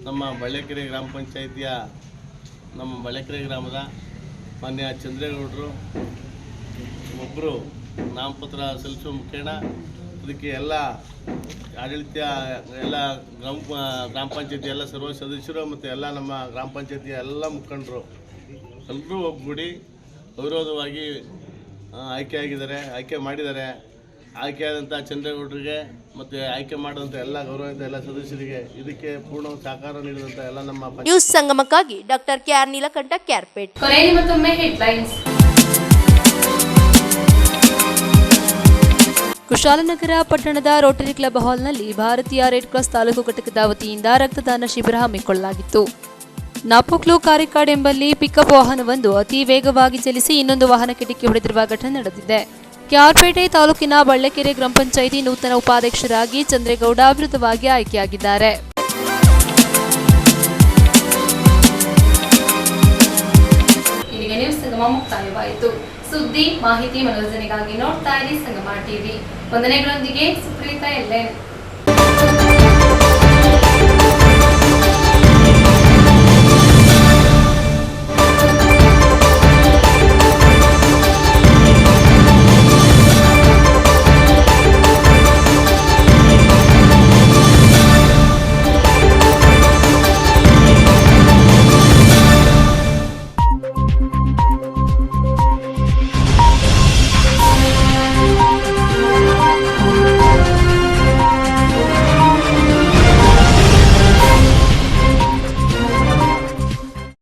ನಮ್ಮ ಬಳ್ಳೆಕೆರೆ ಗ್ರಾಮ ಪಂಚಾಯಿತಿಯ ನಮ್ಮ ಬಳ್ಳೆಕೆರೆ ಗ್ರಾಮದ ಮಾನ್ಯ ಚಂದ್ರೇಗೌಡರು ಒಬ್ಬರು ನಾಮಪತ್ರ ಸಲ್ಲಿಸುವ ಮುಖೇನ ಅದಕ್ಕೆ ಎಲ್ಲ ಆಡಳಿತ ಎಲ್ಲ ಗ್ರಾಮ ಪಂಚಾಯತಿ ಎಲ್ಲ ಸರ್ವ ಸದಸ್ಯರು ಮತ್ತು ಎಲ್ಲ ನಮ್ಮ ಗ್ರಾಮ ಪಂಚಾಯತಿಯ ಎಲ್ಲ ಮುಖಂಡರು ಎಲ್ಲರೂ ಒಗ್ಗೂಡಿ ಅವಿರೋಧವಾಗಿ ಆಯ್ಕೆ ಮಾಡಿದ್ದಾರೆ. ಆಯ್ಕೆಯಾದಂಥ ಚಂದ್ರೇಗೌಡರಿಗೆ ಮತ್ತು ಆಯ್ಕೆ ಮಾಡಿದಂಥ ಎಲ್ಲ ಗೌರವಿತ ಎಲ್ಲ ಸದಸ್ಯರಿಗೆ ಇದಕ್ಕೆ ಪೂರ್ಣ ಸಹಕಾರ ನೀಡಿದಂಥ ಎಲ್ಲ ನಮ್ಮ ನ್ಯೂಸ್ ಸಂಗಮಕ್ಕಾಗಿ ಡಾಕ್ಟರ್ ಕೆಆರ್ ನೀಲಕಂಠ, ಕ್ಯಾರ್ಪೇಟ್. ಕೊನೆಯಲ್ಲಿ ಮತ್ತೊಮ್ಮೆ ಹೆಡ್ಲೈನ್ಸ್. ಕುಶಾಲನಗರ ಪಟ್ಟಣದ ರೋಟರಿ ಕ್ಲಬ್ ಹಾಲ್ನಲ್ಲಿ ಭಾರತೀಯ ರೆಡ್ ಕ್ರಾಸ್ ತಾಲೂಕು ಘಟಕದ ವತಿಯಿಂದ ರಕ್ತದಾನ ಶಿಬಿರ ಹಮ್ಮಿಕೊಳ್ಳಲಾಗಿತ್ತು. ನಾಪೋಕ್ಲು ಕಾರಿಕಾಡ್ ಎಂಬಲ್ಲಿ ಪಿಕಪ್ ವಾಹನವೊಂದು ಅತಿ ವೇಗವಾಗಿ ಚಲಿಸಿ ಇನ್ನೊಂದು ವಾಹನಕ್ಕೆ ಡಿಕ್ಕಿ ಹೊಡೆದಿರುವ ಘಟನೆ ನಡೆದಿದೆ. ಕ್ಯಾರ್ಪೇಟೆ ತಾಲೂಕಿನ ಬಳ್ಳೆಕೆರೆ ಗ್ರಾಮ ಪಂಚಾಯಿತಿ ನೂತನ ಉಪಾಧ್ಯಕ್ಷರಾಗಿ ಚಂದ್ರೇಗೌಡ ಅವಿರೋಧವಾಗಿ ಆಯ್ಕೆಯಾಗಿದ್ದಾರೆ. ಇಲ್ಲಿಗೆ ನ್ಯೂಸ್ ಸಂಗಮ ಮುಕ್ತಾಯವಾಯಿತು. ಸುದ್ದಿ, ಮಾಹಿತಿ, ಮನೋರಂಜನೆಗಾಗಿ ನೋಡ್ತಾ ಇರಿ ಸಂಗಮ ಟಿವಿ. ವಂದನೆಗಳೊಂದಿಗೆ ಸುಪ್ರೀತಾ ಎಲ್ಲೆ.